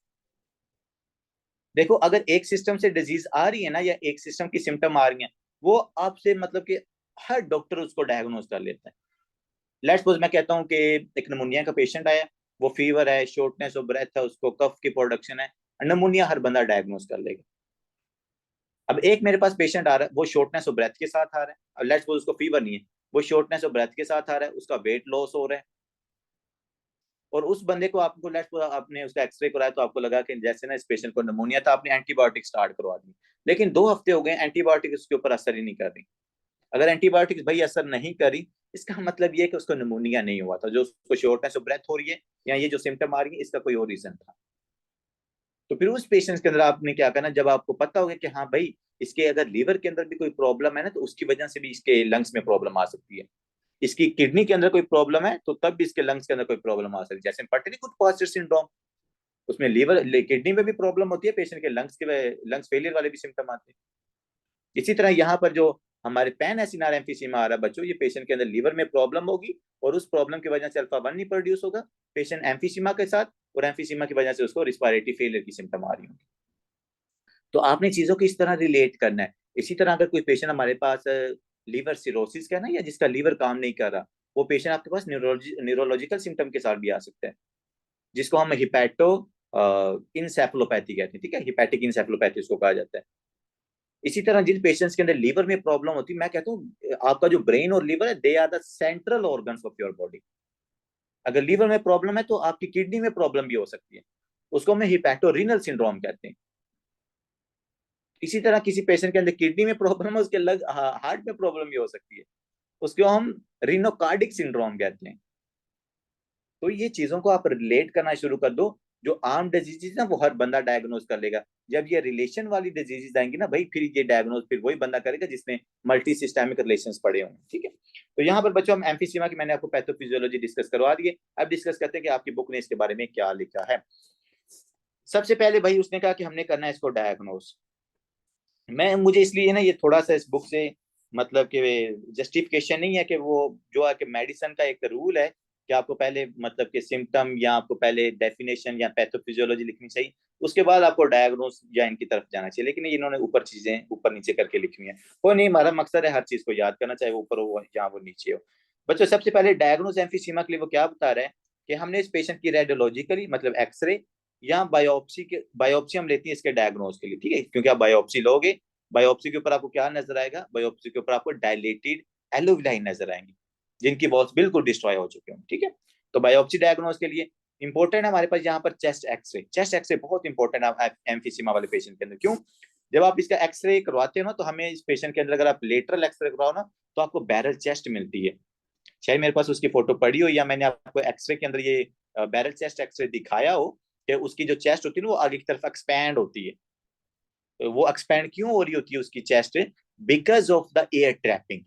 देखो, अगर एक सिस्टम से डिजीज आ रही है ना, या एक सिस्टम की सिम्टम आ रही है, वो आपसे मतलब कि हर डॉक्टर उसको डायग्नोस कर लेता है। लेट्स सपोज मैं कहता हूँ कि एक निमोनिया का पेशेंट आया, वो फीवर है, शॉर्टनेस ऑफ ब्रेथ है, उसको कफ की प्रोडक्शन है, निमोनिया हर बंदा डायग्नोस कर लेगा। अब एक मेरे पास पेशेंट आ रहा है, वो शॉर्टनेस ऑफ ब्रेथ के साथ आ रहा है, अब लेट्स सपोज उसको फीवर नहीं है, वो शॉर्टनेस ऑफ ब्रेथ के साथ आ रहा है, उसका वेट लॉस हो रहा है, और उस बंदे को आपको लेट्स सपोज आपने उसका एक्सरे कराया, तो आपको लगा कि जैसे ना इस पेशेंट को निमोनिया था, आपने एंटीबायोटिक स्टार्ट करवा दी, लेकिन 2 हफ्ते हो गए एंटीबायोटिक उसके ऊपर असर ही नहीं कर रही। अगर एंटीबायोटिक्स भाई असर नहीं करी, इसका मतलब ये है कि उसको निमोनिया नहीं हुआ था, जो उसको शॉर्टनेस ऑफ ब्रेथ हो रही है या ये जो सिम्टम आ रही है, इसका कोई और रीजन था। तो फिर उस पेशेंट के अंदर आपने क्या करना, जब आपको पता होगा कि हाँ भाई इसके अगर लीवर के अंदर भी कोई प्रॉब्लम है ना, तो उसकी वजह से भी इसके लंग्स में प्रॉब्लम आ सकती है। इसकी किडनी के अंदर कोई प्रॉब्लम है, तो तब भी इसके लंग्स के अंदर कोई प्रॉब्लम आ सकती है, जैसे पटेली-गुड सिंड्रोम, उसमें लीवर किडनी में भी प्रॉब्लम होती है, पेशेंट के लंग्स फेलियर वाले भी सिम्टम आते हैं। इसी तरह यहाँ पर जो हमारे पैन एसिनार एम्फीसीमा आ रहा है बच्चों, ये पेशेंट के अंदर लीवर में प्रॉब्लम होगी, और उस प्रॉब्लम की वजह से अल्फा 1 नहीं प्रोड्यूस होगा पेशेंट एम्फीसीमा के साथ, और एम्फीसीमा की वजह से उसको रिस्पायरेटरी फेलियर की सिम्टम आ रही होगी। तो आपने चीजों को इस तरह रिलेट करना है। इसी तरह अगर कोई पेशेंट हमारे पास लीवर सिरोसिस का है ना, या जिसका लीवर काम नहीं कर रहा, वो पेशेंट आपके पास न्यूरोलॉजिकल सिम्टम के साथ भी आ सकता है, जिसको हम हिपैटो इंसेफलोपैथी कहते हैं, ठीक है, हिपैटिक इंसेफलोपैथी उसको कहा जाता है। इसी तरह जिन पेशेंट्स के अंदर लीवर में प्रॉब्लम होती है, मैं कहता हूँ आपका जो ब्रेन और लीवर है, they are the central organs of your body. अगर लीवर में प्रॉब्लम है, तो आपकी किडनी में प्रॉब्लम भी हो सकती है, उसको हम हिपैटोरीनल सिंड्रोम कहते हैं। इसी तरह किसी पेशेंट के अंदर किडनी में प्रॉब्लम है, उसके लग हार्ट में प्रॉब्लम भी हो सकती है, उसको हम रिनोकार्डिक सिंड्रोम कहते हैं। तो ये चीजों को आप रिलेट करना शुरू कर दो, जो आम डिजीजेज ना वो हर बंदा डायग्नोज कर लेगा। जब ये रिलेशन वाली डिजीजेज आएंगी ना भाई, फिर ये डायग्नोज फिर वही बंदा करेगा जिसने मल्टी सिस्टमिक रिलेशंस पढ़े होंगे, ठीक है। तो यहाँ पर बच्चों हम एम्फीसीमा की मैंने आपको पैथोफिजियोलॉजी डिस्कस करवा दिए, अब डिस्कस करते हैं कि आपकी बुक ने इसके बारे में क्या लिखा है। सबसे पहले भाई उसने कहा कि हमने करना है इसको डायग्नोज। मैं मुझे इसलिए ना ये थोड़ा सा इस बुक से मतलब कि जस्टिफिकेशन नहीं है कि वो जो है कि मेडिसिन का एक रूल है कि आपको पहले मतलब कि सिम्टम या आपको पहले डेफिनेशन या पैथोफिजियोलॉजी लिखनी चाहिए, उसके बाद आपको डायग्नोस या इनकी तरफ जाना चाहिए, लेकिन इन्होंने ऊपर चीजें ऊपर नीचे करके लिखी है। कोई नहीं, हमारा मकसद है हर चीज को याद करना, चाहे वो ऊपर हो या वो नीचे हो। बच्चों सबसे पहले डायग्नोस एम्फीसीमा के लिए वो क्या बता रहे हैं कि हमने इस पेशेंट की रेडियोलॉजिकली मतलब एक्सरे या बायोप्सी हम लेती है इसके डायग्नोस के लिए, ठीक है, क्योंकि आप बायोप्सी लोगे, बायोप्सी के ऊपर आपको क्या नजर आएगा? बायोप्सी के ऊपर आपको डायलेटेड एलोविलाई नजर आएंगी, जिनकी वॉल्स बिल्कुल डिस्ट्रॉय हो चुके हैं, ठीक है। तो बायोप्सी डायग्नोस के लिए इंपॉर्टेंट है हमारे पास यहाँ पर चेस्ट एक्सरे। चेस्ट एक्सरे बहुत इंपॉर्टेंट है एम्फीसीमा वाले पेशेंट के अंदर। क्यों? जब आप इसका एक्सरे करवाते हो ना, तो हमें इस पेशेंट के अंदर अगर आप लेटरल एक्सरे करवाओ ना, तो आपको बैरल चेस्ट मिलती है। शायद मेरे पास उसकी फोटो पड़ी हो, या मैंने आपको एक्सरे के अंदर ये बैरल चेस्ट एक्सरे दिखाया हो कि उसकी जो चेस्ट होती है ना, वो आगे की तरफ एक्सपैंड होती है। तो वो एक्सपैंड क्यों हो रही होती है उसकी chest? Because of the air trapping.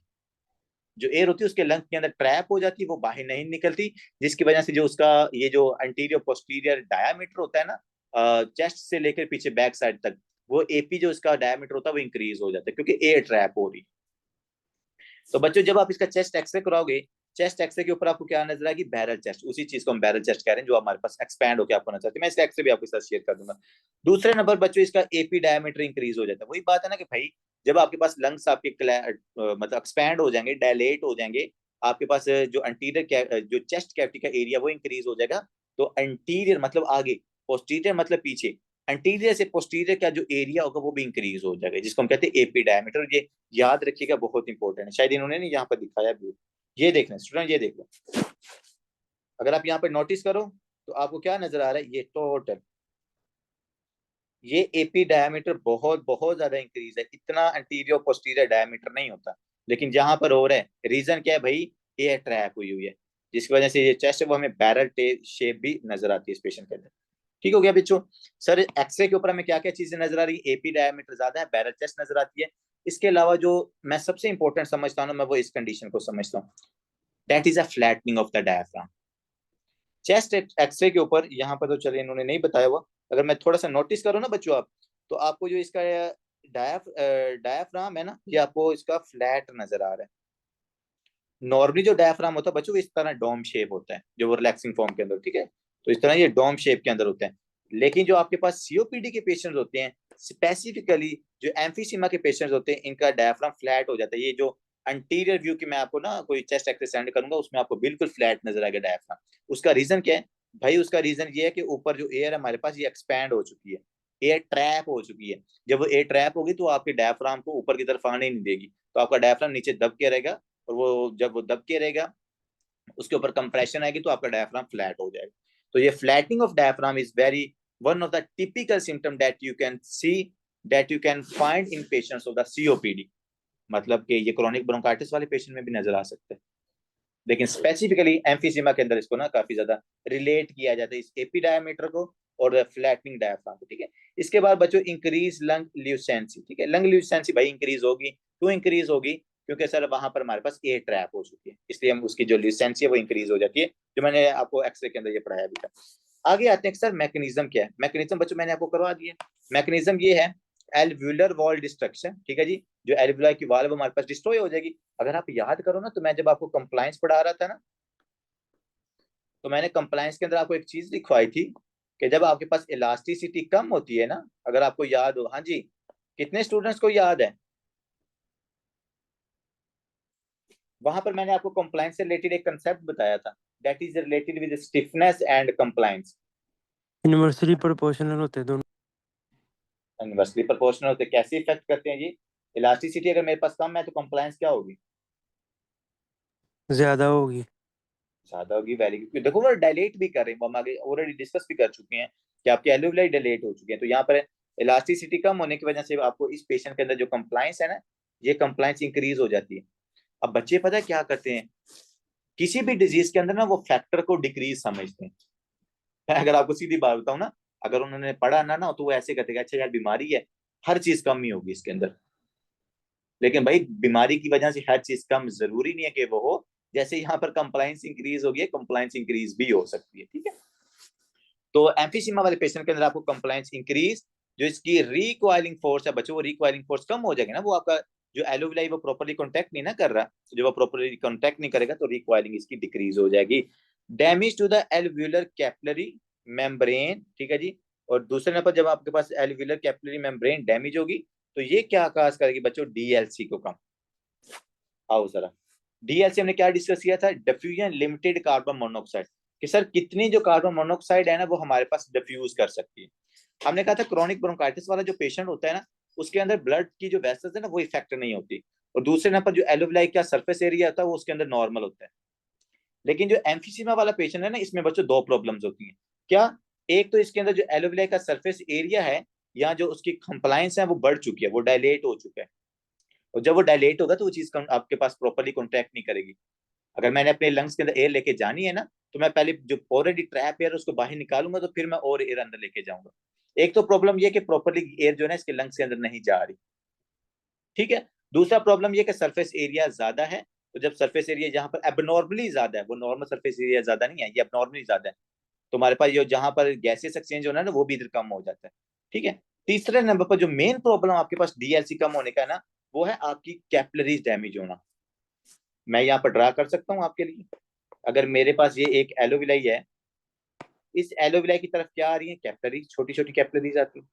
जो एयर होती है उसके लंग के अंदर ट्रैप हो जाती है, वो बाहर नहीं निकलती, जिसकी वजह से जो उसका ये जो एंटीरियर पोस्टीरियर डायामीटर होता है ना, चेस्ट से लेकर पीछे बैक साइड तक, वो एपी जो इसका डायमीटर होता है वो इंक्रीज हो जाता है, क्योंकि एयर ट्रैप हो रही। तो बच्चों जब आप इसका चेस्ट एक्सरे कराओगे, चेस्ट एक्सरे के ऊपर आपको क्या नजर आएगी, बैरल चेस्ट, उसी चीज को हम बैरल चेस्ट कह रहे हैं जो हमारे पास एक्सपैंड होकर आपको नजर आती है। मैं इसका एक्सरे भी आपके साथ शेयर कर दूंगा। दूसरे नंबर बच्चों इसका एपी डायमीटर इंक्रीज हो जाता है। वही बात है ना कि भाई जब आपके पास लंग्स आपके मतलब एक्सपैंड हो जाएंगे, डायलेट हो जाएंगे, आपके पास जो अंटीरियर जो चेस्ट कैविटी का एरिया वो इंक्रीज हो जाएगा, तो अंटीरियर मतलब आगे, पोस्टीरियर मतलब पीछे, अंटीरियर से पोस्टीरियर का जो एरिया होगा वो भी इंक्रीज हो जाएगा, जिसको हम कहते हैं एपी डायमीटर। ये याद रखिएगा, बहुत इंपॉर्टेंट है। शायद इन्होंने नहीं यहाँ पर दिखाया भी। ये देख लें स्टूडेंट, ये देख लो, अगर आप यहाँ पर नोटिस करो तो आपको क्या नजर आ रहा है, ये टोटल ये एपी डायमीटर बहुत बहुत ज्यादा इंक्रीज है। इतना अंटीरियर पोस्टीरियर डायमीटर नहीं होता, लेकिन जहां पर हो रहा है, रीजन क्या है भाई, एयर ट्रैप हुई है, जिसकी वजह से ये चेस्ट है वो हमें बैरल शेप भी नजर आती है इस पेशेंट के अंदर। ठीक हो गया बच्चों। सर एक्सरे के ऊपर हमें क्या क्या चीजें नजर आ रही है, एपी डायमीटर ज्यादा है, बैरल चेस्ट नजर आती है। इसके अलावा जो मैं सबसे इंपॉर्टेंट समझता हूँ मैं वो इस कंडीशन को समझता हूँ, that is a flattening of the diaphragm. Chest X ray के ऊपर यहाँ पर तो चलिए इन्होंने नहीं बताया हुआ, अगर मैं थोड़ा सा नोटिस करूँ ना बच्चों आप, तो आपको जो इसका डायफ्राम है ना, ये आपको इसका फ्लैट नजर आ रहा है। नॉर्मली जो डायफ्राम होता है बच्चों इस तरह डोम शेप होता है, जो वो रिलैक्सिंग फॉर्म के अंदर, ठीक है, तो इस तरह ये डोम शेप के अंदर होते हैं। लेकिन जो आपके पास सीओपीडी के पेशेंट्स होते हैं, स्पेसिफिकली जो एम्फीसीमा के पेशेंट्स होते हैं, इनका डायफ्राम फ्लैट हो जाता है। ये जो अंटीरियर व्यू की मैं आपको ना कोई चेस्ट एक्सरे सेंड करूंगा, उसमें आपको बिल्कुल फ्लैट नजर आएगा डायफ्राम। उसका रीजन क्या है भाई, उसका रीजन ये है कि ऊपर जो एयर है हमारे पास ये एक्सपैंड हो चुकी है, एयर ट्रैप हो चुकी है। जब वो एयर ट्रैप होगी तो आपके डायफ्राम को ऊपर की तरफ आने नहीं देगी, तो आपका डायफ्राम नीचे दब के रहेगा, और वो जब वो दब के रहेगा उसके ऊपर कंप्रेशन आएगी तो आपका डायफ्राम फ्लैट हो जाएगा। तो ये flattening of diaphragm is very one of the typical symptom that you can see, that you can find in patients of the COPD. मतलब कि ये क्रोनिक ब्रोंकाइटिस वाले पेशेंट में भी नजर आ सकते हैं, लेकिन स्पेसिफिकली एम्फीसीमा के अंदर इसको ना काफी ज्यादा रिलेट किया जाता है, इस एपी डायमीटर को और फ्लैटनिंग डायफ्राम को। ठीक है, इसके बाद बच्चों इंक्रीज लंग ल्यूसेंसी। ठीक है, लंग ल्यूसेंसी भाई इंक्रीज होगी, क्यों इंक्रीज होगी, क्योंकि सर वहां पर हमारे पास एयर ट्रैप हो चुकी है, इसलिए हम उसकी जो ल्यूसेंसी है वो इंक्रीज हो जाती है, जो मैंने आपको एक्सरे के अंदर ये पढ़ाया भी था। आगे आते हैं सर मैकेनिज्म क्या है। मैकेनिज्म बच्चों मैंने आपको करवा दिया। मैकेनिज्म ये है एल्व्यूलर वॉल डिस्ट्रक्शन। ठीक है जी, जो एल्व्यूलर की वॉल हमारे पास डिस्ट्रॉय हो जाएगी। अगर आप याद करो ना, तो मैं जब आपको कंप्लायंस पढ़ा रहा था ना, तो मैंने कंप्लायंस के अंदर आपको एक चीज लिखवाई थी कि जब आपके पास इलास्टिसिटी कम होती है ना, अगर आपको याद हो, हाँ जी, कितने स्टूडेंट्स को याद है, वहां पर मैंने आपको कंप्लायंस से रिलेटेड एक कंसेप्ट बताया था, that is related with stiffness and compliance. Inversely proportional होते हैं दोनों। इनवर्सली प्रोपोर्शनल होते, कैसे इफेक्ट करते हैं जी, इलास्टिसिटी अगर मेरे पास कम है तो कंप्लायंस क्या होगी, ज्यादा होगी। ज्यादा होगी। वैल्यू क्योंकि देखो वो डायलेट भी कर रहे हैं, हम आगे ऑलरेडी डिस्कस भी कर चुके हैं कि आपके एल्यूविलाई डायलेट हो चुके हैं, तो यहाँ पर इलास्टिसिटी कम होने की वजह से आपको इस पेशेंट के अंदर जो कंप्लायंस है ना, ये कंप्लायंस इंक्रीज हो जाती है। अब बच्चे पता है क्या करते हैं, किसी भी डिजीज के अंदर ना वो फैक्टर को डिक्रीज समझते हैं। मैं अगर आपको सीधी बात बताऊं ना, अगर उन्होंने पढ़ा ना तो वो ऐसे कहते हैं अच्छा यार बीमारी है, हर चीज कम ही होगी इसके अंदर। लेकिन भाई बीमारी की वजह से हर चीज कम जरूरी नहीं है कि वो हो, जैसे यहाँ पर कंप्लायंस इंक्रीज होगी, कंप्लायंस इंक्रीज भी हो सकती है। ठीक है, तो एम्फीसीमा वाले पेशेंट के अंदर आपको कंप्लायंस इंक्रीज, जो इसकी रिक्वायरिंग फोर्स है बच्चों, वो रिक्वायरिंग फोर्स कम हो जाएगी ना, वो आपका जो एलोविलाई वो प्रॉपर्ली कॉन्टैक्ट नहीं ना कर रहा, तो जब वो प्रॉपर्ली कॉन्टैक्ट नहीं करेगा तो रिक्वायरिंग इसकी डिक्रीज हो जाएगी। Damage to the alveolar capillary membrane. ठीक है जी, और दूसरे नंबर जब आपके पास एल्व्यूलर कैपिलरी मेम्ब्रेन डैमेज होगी तो ये क्या काज करेगी बच्चों, डीएलसी को कम। आओ जरा, डीएलसी हमने क्या डिस्कस किया था, डिफ्यूजन लिमिटेड कार्बन मोनोऑक्साइड, कि सर कितनी जो कार्बन मोनोऑक्साइड है ना वो हमारे पास डिफ्यूज कर सकती है। हमने कहा था क्रोनिक ब्रोंकाइटिस वाला जो पेशेंट होता है ना, उसके अंदर ब्लड की जो वेसल्स है ना वो इफेक्ट नहीं होती, और दूसरे नंबर जो एलोविलाई का सरफेस एरिया होता है वो उसके अंदर नॉर्मल होता है। लेकिन जो एम्फीसीमा वाला पेशेंट है ना, इसमें बच्चों दो प्रॉब्लम्स होती हैं। क्या, एक तो इसके अंदर जो एलोविलाई का सरफेस एरिया है या जो उसकी कंप्लायंस है वो बढ़ चुकी है, वो डायलेट हो चुका है, और जब वो डायलेट होगा तो वो चीज आपके पास प्रॉपर्ली कॉन्ट्रैक्ट नहीं करेगी। अगर मैंने अपने लंग्स के अंदर एयर लेके जानी है ना, तो मैं पहले जो ऑलरेडी ट्रैप एयर उसको बाहर निकालूंगा, तो फिर मैं और एयर अंदर लेके जाऊंगा। एक तो प्रॉब्लम ये कि प्रॉपर्ली एयर जो है ना इसके लंग्स के अंदर नहीं जा रही। ठीक है, दूसरा प्रॉब्लम ये कि सरफेस एरिया ज्यादा है, तो जब सरफेस एरिया जहां पर एबनॉर्मली ज्यादा है, वो नॉर्मल सरफेस एरिया ज्यादा नहीं है, ये एबनॉर्मली ज्यादा है, तुम्हारे पास जो जहां पर गैसेस एक्सचेंज होना है ना वो भी इधर कम हो जाता है। ठीक है। तीसरे नंबर पर जो मेन प्रॉब्लम आपके पास डीएलसी कम होने का है ना, वो है आपकी कैपिलरीज डैमेज होना। मैं यहाँ पर ड्रा कर सकता हूँ आपके लिए। अगर मेरे पास ये एक एलोविलाई है, इस एलोविलाई की तरफ क्या आ रही है, कैपिलरीज, छोटी छोटी कैपिलरीज आती है।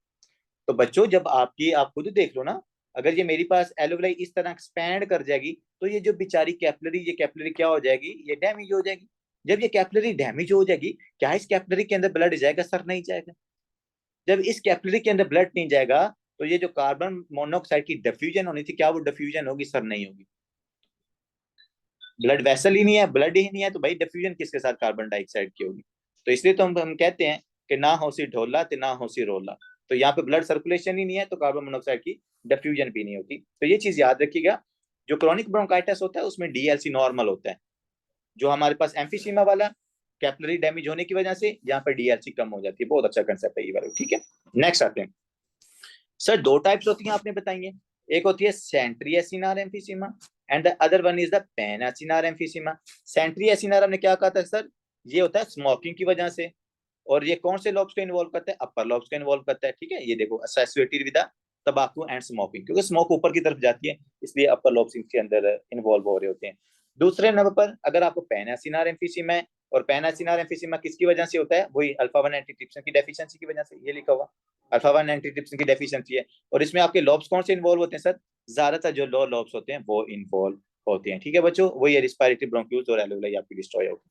तो बच्चों जब आपकी, आप खुद देख लो ना, अगर ये मेरी पास एलोविलाई इस तरह एक्सपैंड कर जाएगी तो ये जो बेचारी कैपिलरी, ये कैपिलरी क्या हो जाएगी, ये डैमेज हो जाएगी। जब ये कैपिलरी डैमेज हो जाएगी, क्या इस कैपिलरी के अंदर ब्लड जाएगा, सर नहीं जाएगा। जब इस कैपिलरी के अंदर ब्लड नहीं जाएगा तो ये जो कार्बन मोनोऑक्साइड की डिफ्यूजन होनी थी, क्या वो डिफ्यूजन होगी, सर नहीं होगी। ब्लड वेसल ही नहीं है, ब्लड ही नहीं है, तो भाई डिफ्यूजन किसके साथ, कार्बन डाइऑक्साइड की होगी। तो इसलिए तो हम कहते हैं कि ना होसी ढोला ते ना होसी रोला। तो यहाँ पे ब्लड सर्कुलेशन ही नहीं है तो कार्बन मोनोऑक्साइड की डिफ्यूजन भी नहीं होती। तो ये चीज याद रखिएगा। जो क्रॉनिक ब्रोंकाइटिस होता है उसमें डीएलसी नॉर्मल होता है। जो हमारे पास एम्फीसीमा वाला, कैपिलरी डैमेज होने की वजह से यहाँ पर डीएलसी कम हो जाती है। बहुत अच्छा कंसेप्ट है ये वाला। ठीक है, नेक्स्ट आते हैं। सर दो टाइप्स होती हैं आपने बताई है। एक होती है centriacinar emphysema and the other one is the panacinar emphysema. Centriacinar हमने क्या कहा था सर, ये होता है स्मोकिंग की वजह से। और ये कौन से लॉब्स को इन्वॉल्व करता है, अपर लॉब्स को इन्वॉल्व करता है। ठीक है, ये देखो एसोसिएटेड विद तंबाकू एंड स्मोकिंग, क्योंकि स्मोक ऊपर की तरफ जाती है इसलिए अपर लॉब्स इसके अंदर इन्वॉल्व हो रहे होते हैं। दूसरे नंबर पर अगर आपको पेन एसिनार एम्फीसीमा है, और पेन एसिनार एम्फीसीमा किसकी वजह से होता है, वही अल्फा 1 एंटीट्रिप्सिन की डेफिशिएंसी की वजह से, ये लिखा हुआ अल्फा 1 एंटीट्रिप्सिन की डेफिशिएंसी है। और इसमें आपके लॉब्स कौन से इन्वॉल्व होते हैं सर, ज्यादातर जो लो लॉब्स होते हैं वो इन्वॉल्व होते हैं। ठीक है बच्चों, वही रिस्पायरेटरी ब्रोंक्यूल्स और एल्वेओलाई आपकी डिस्ट्रॉय होगी।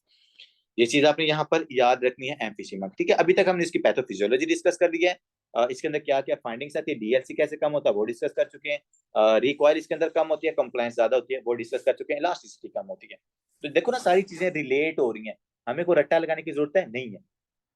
ये चीज आपने यहाँ पर याद रखनी है एम्फीसीमा। ठीक है, अभी तक हमने इसकी पैथोफिजियोलॉजी डिस्कस कर ली है। इसके अंदर क्या क्या फाइंडिंग्स आती है, डीएलसी कैसे कम होता है वो डिस्कस कर चुके हैं। रिकॉइल इसके अंदर कम होती है, कंप्लायंस ज्यादा होती है वो डिस्कस कर चुके हैं, इलास्टिसिटी कम होती है। तो देखो ना सारी चीजें रिलेट हो रही हैं, हमें कोई रट्टा लगाने की जरूरत है नहीं है।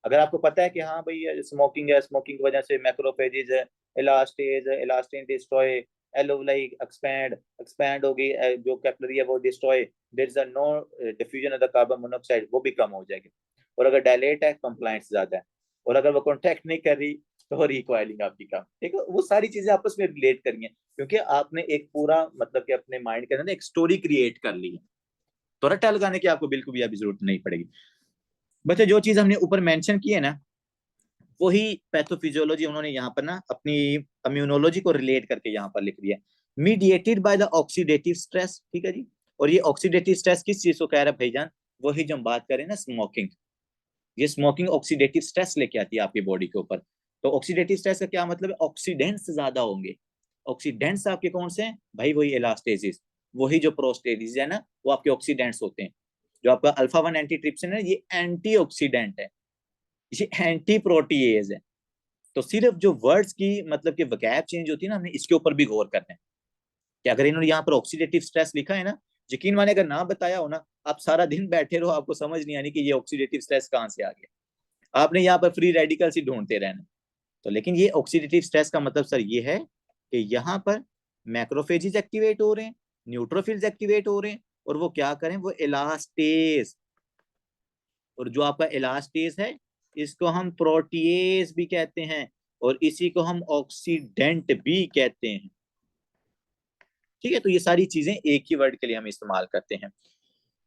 अगर आपको पता है कि हाँ भाई स्मोकिंग है, स्मोकिंग की वजह से macrophages, elastase, elastin destroy, alveoli expand, expand होगी, जो कैपिलरी है वो destroy, there is no diffusion of the carbon monoxide, वो भी कम हो जाएगी। और अगर डायलेट है, कंप्लायंस ज्यादा है। और अगर वो कॉन्टैक्ट नहीं कर रही तो रिकॉइलिंग आपकी कम। ठीक है, वो सारी चीजें आपस में रिलेट करिए, क्योंकि आपने एक पूरा मतलब कि अपने माइंड के अंदर एक स्टोरी क्रिएट कर ली है। तो रट्टा लगाने की आपको बिल्कुल भी अभी जरूरत नहीं पड़ेगी। बच्चे जो चीज हमने ऊपर मेंशन की है ना, वही पैथोफिजियोलॉजी उन्होंने यहाँ पर ना अपनी इम्यूनोलॉजी को रिलेट करके यहाँ पर लिख दिया, mediated by the oxidative stress. ठीक है जी। और ये ऑक्सीडेटिव स्ट्रेस किस चीज को कह रहा है भाईजान, वही जो हम बात करें ना स्मोकिंग। ये स्मोकिंग ऑक्सीडेटिव स्ट्रेस लेके आती है आपकी बॉडी के ऊपर। तो ऑक्सीडेटिव स्ट्रेस का क्या मतलब है, ऑक्सीडेंट्स ज्यादा होंगे। ऑक्सीडेंट्स आपके कौन से हैं भाई, वही इलास्टेसिस, वही जो प्रोस्टेटिस है ना, वो आपके ऑक्सीडेंट्स होते हैं। जो आपका अल्फा 1 एंटीट्रिप्सिन है ये एंटीऑक्सीडेंट है, ये एंटी प्रोटीएज है। तो सिर्फ जो वर्ड्स की मतलब कि वकैब चेंज होती है ना, हमने इसके ऊपर भी गौर करना है कि अगर इन्होंने यहाँ पर ऑक्सीडेटिव स्ट्रेस लिखा है ना, यकीन माने अगर ना बताया हो ना, आप सारा दिन बैठे रहो आपको समझ नहीं आनी कि ये ऑक्सीडेटिव स्ट्रेस कहाँ से आ गया। आपने यहाँ पर फ्री रेडिकल्स ही ढूंढते रहना। तो लेकिन ये ऑक्सीडेटिव स्ट्रेस का मतलब सर ये है कि यहाँ पर मैक्रोफेजेस एक्टिवेट हो रहे हैं, न्यूट्रोफिल्स एक्टिवेट हो रहे हैं, और वो क्या करें, वो इलास्टेज, और जो आपका इलास्टेज है इसको हम प्रोटीएज भी कहते हैं, और इसी को हम ऑक्सीडेंट भी कहते हैं। ठीक है, तो ये सारी चीजें एक ही वर्ड के लिए हम इस्तेमाल करते हैं।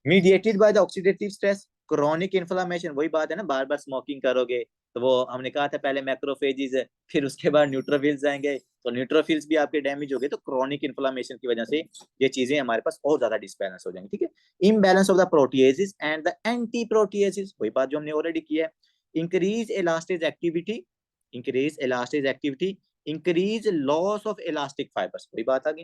Mediated by the oxidative stress, chronic inflammation, वही बात है ना, बार बार स्मोकिंग करोगे तो वो हमने कहा था पहले मैक्रोफेजेस है, फिर उसके बाद न्यूट्रोफिल्स आएंगे, तो न्यूट्रोफिल्स भी आपके डैमेज हो गए तो क्रोनिक इन्फ्लामेशन की वजह से ये चीजें हमारे पास और ज्यादा डिसबैलेंस हो जाएंगी। ठीक है, imbalance of the proteases and the anti proteases, वही बात जो हमने ऑलरेडी की है। Increase elastase activity, increase elastase activity, increase loss of elastic fibres, वही बात आ गई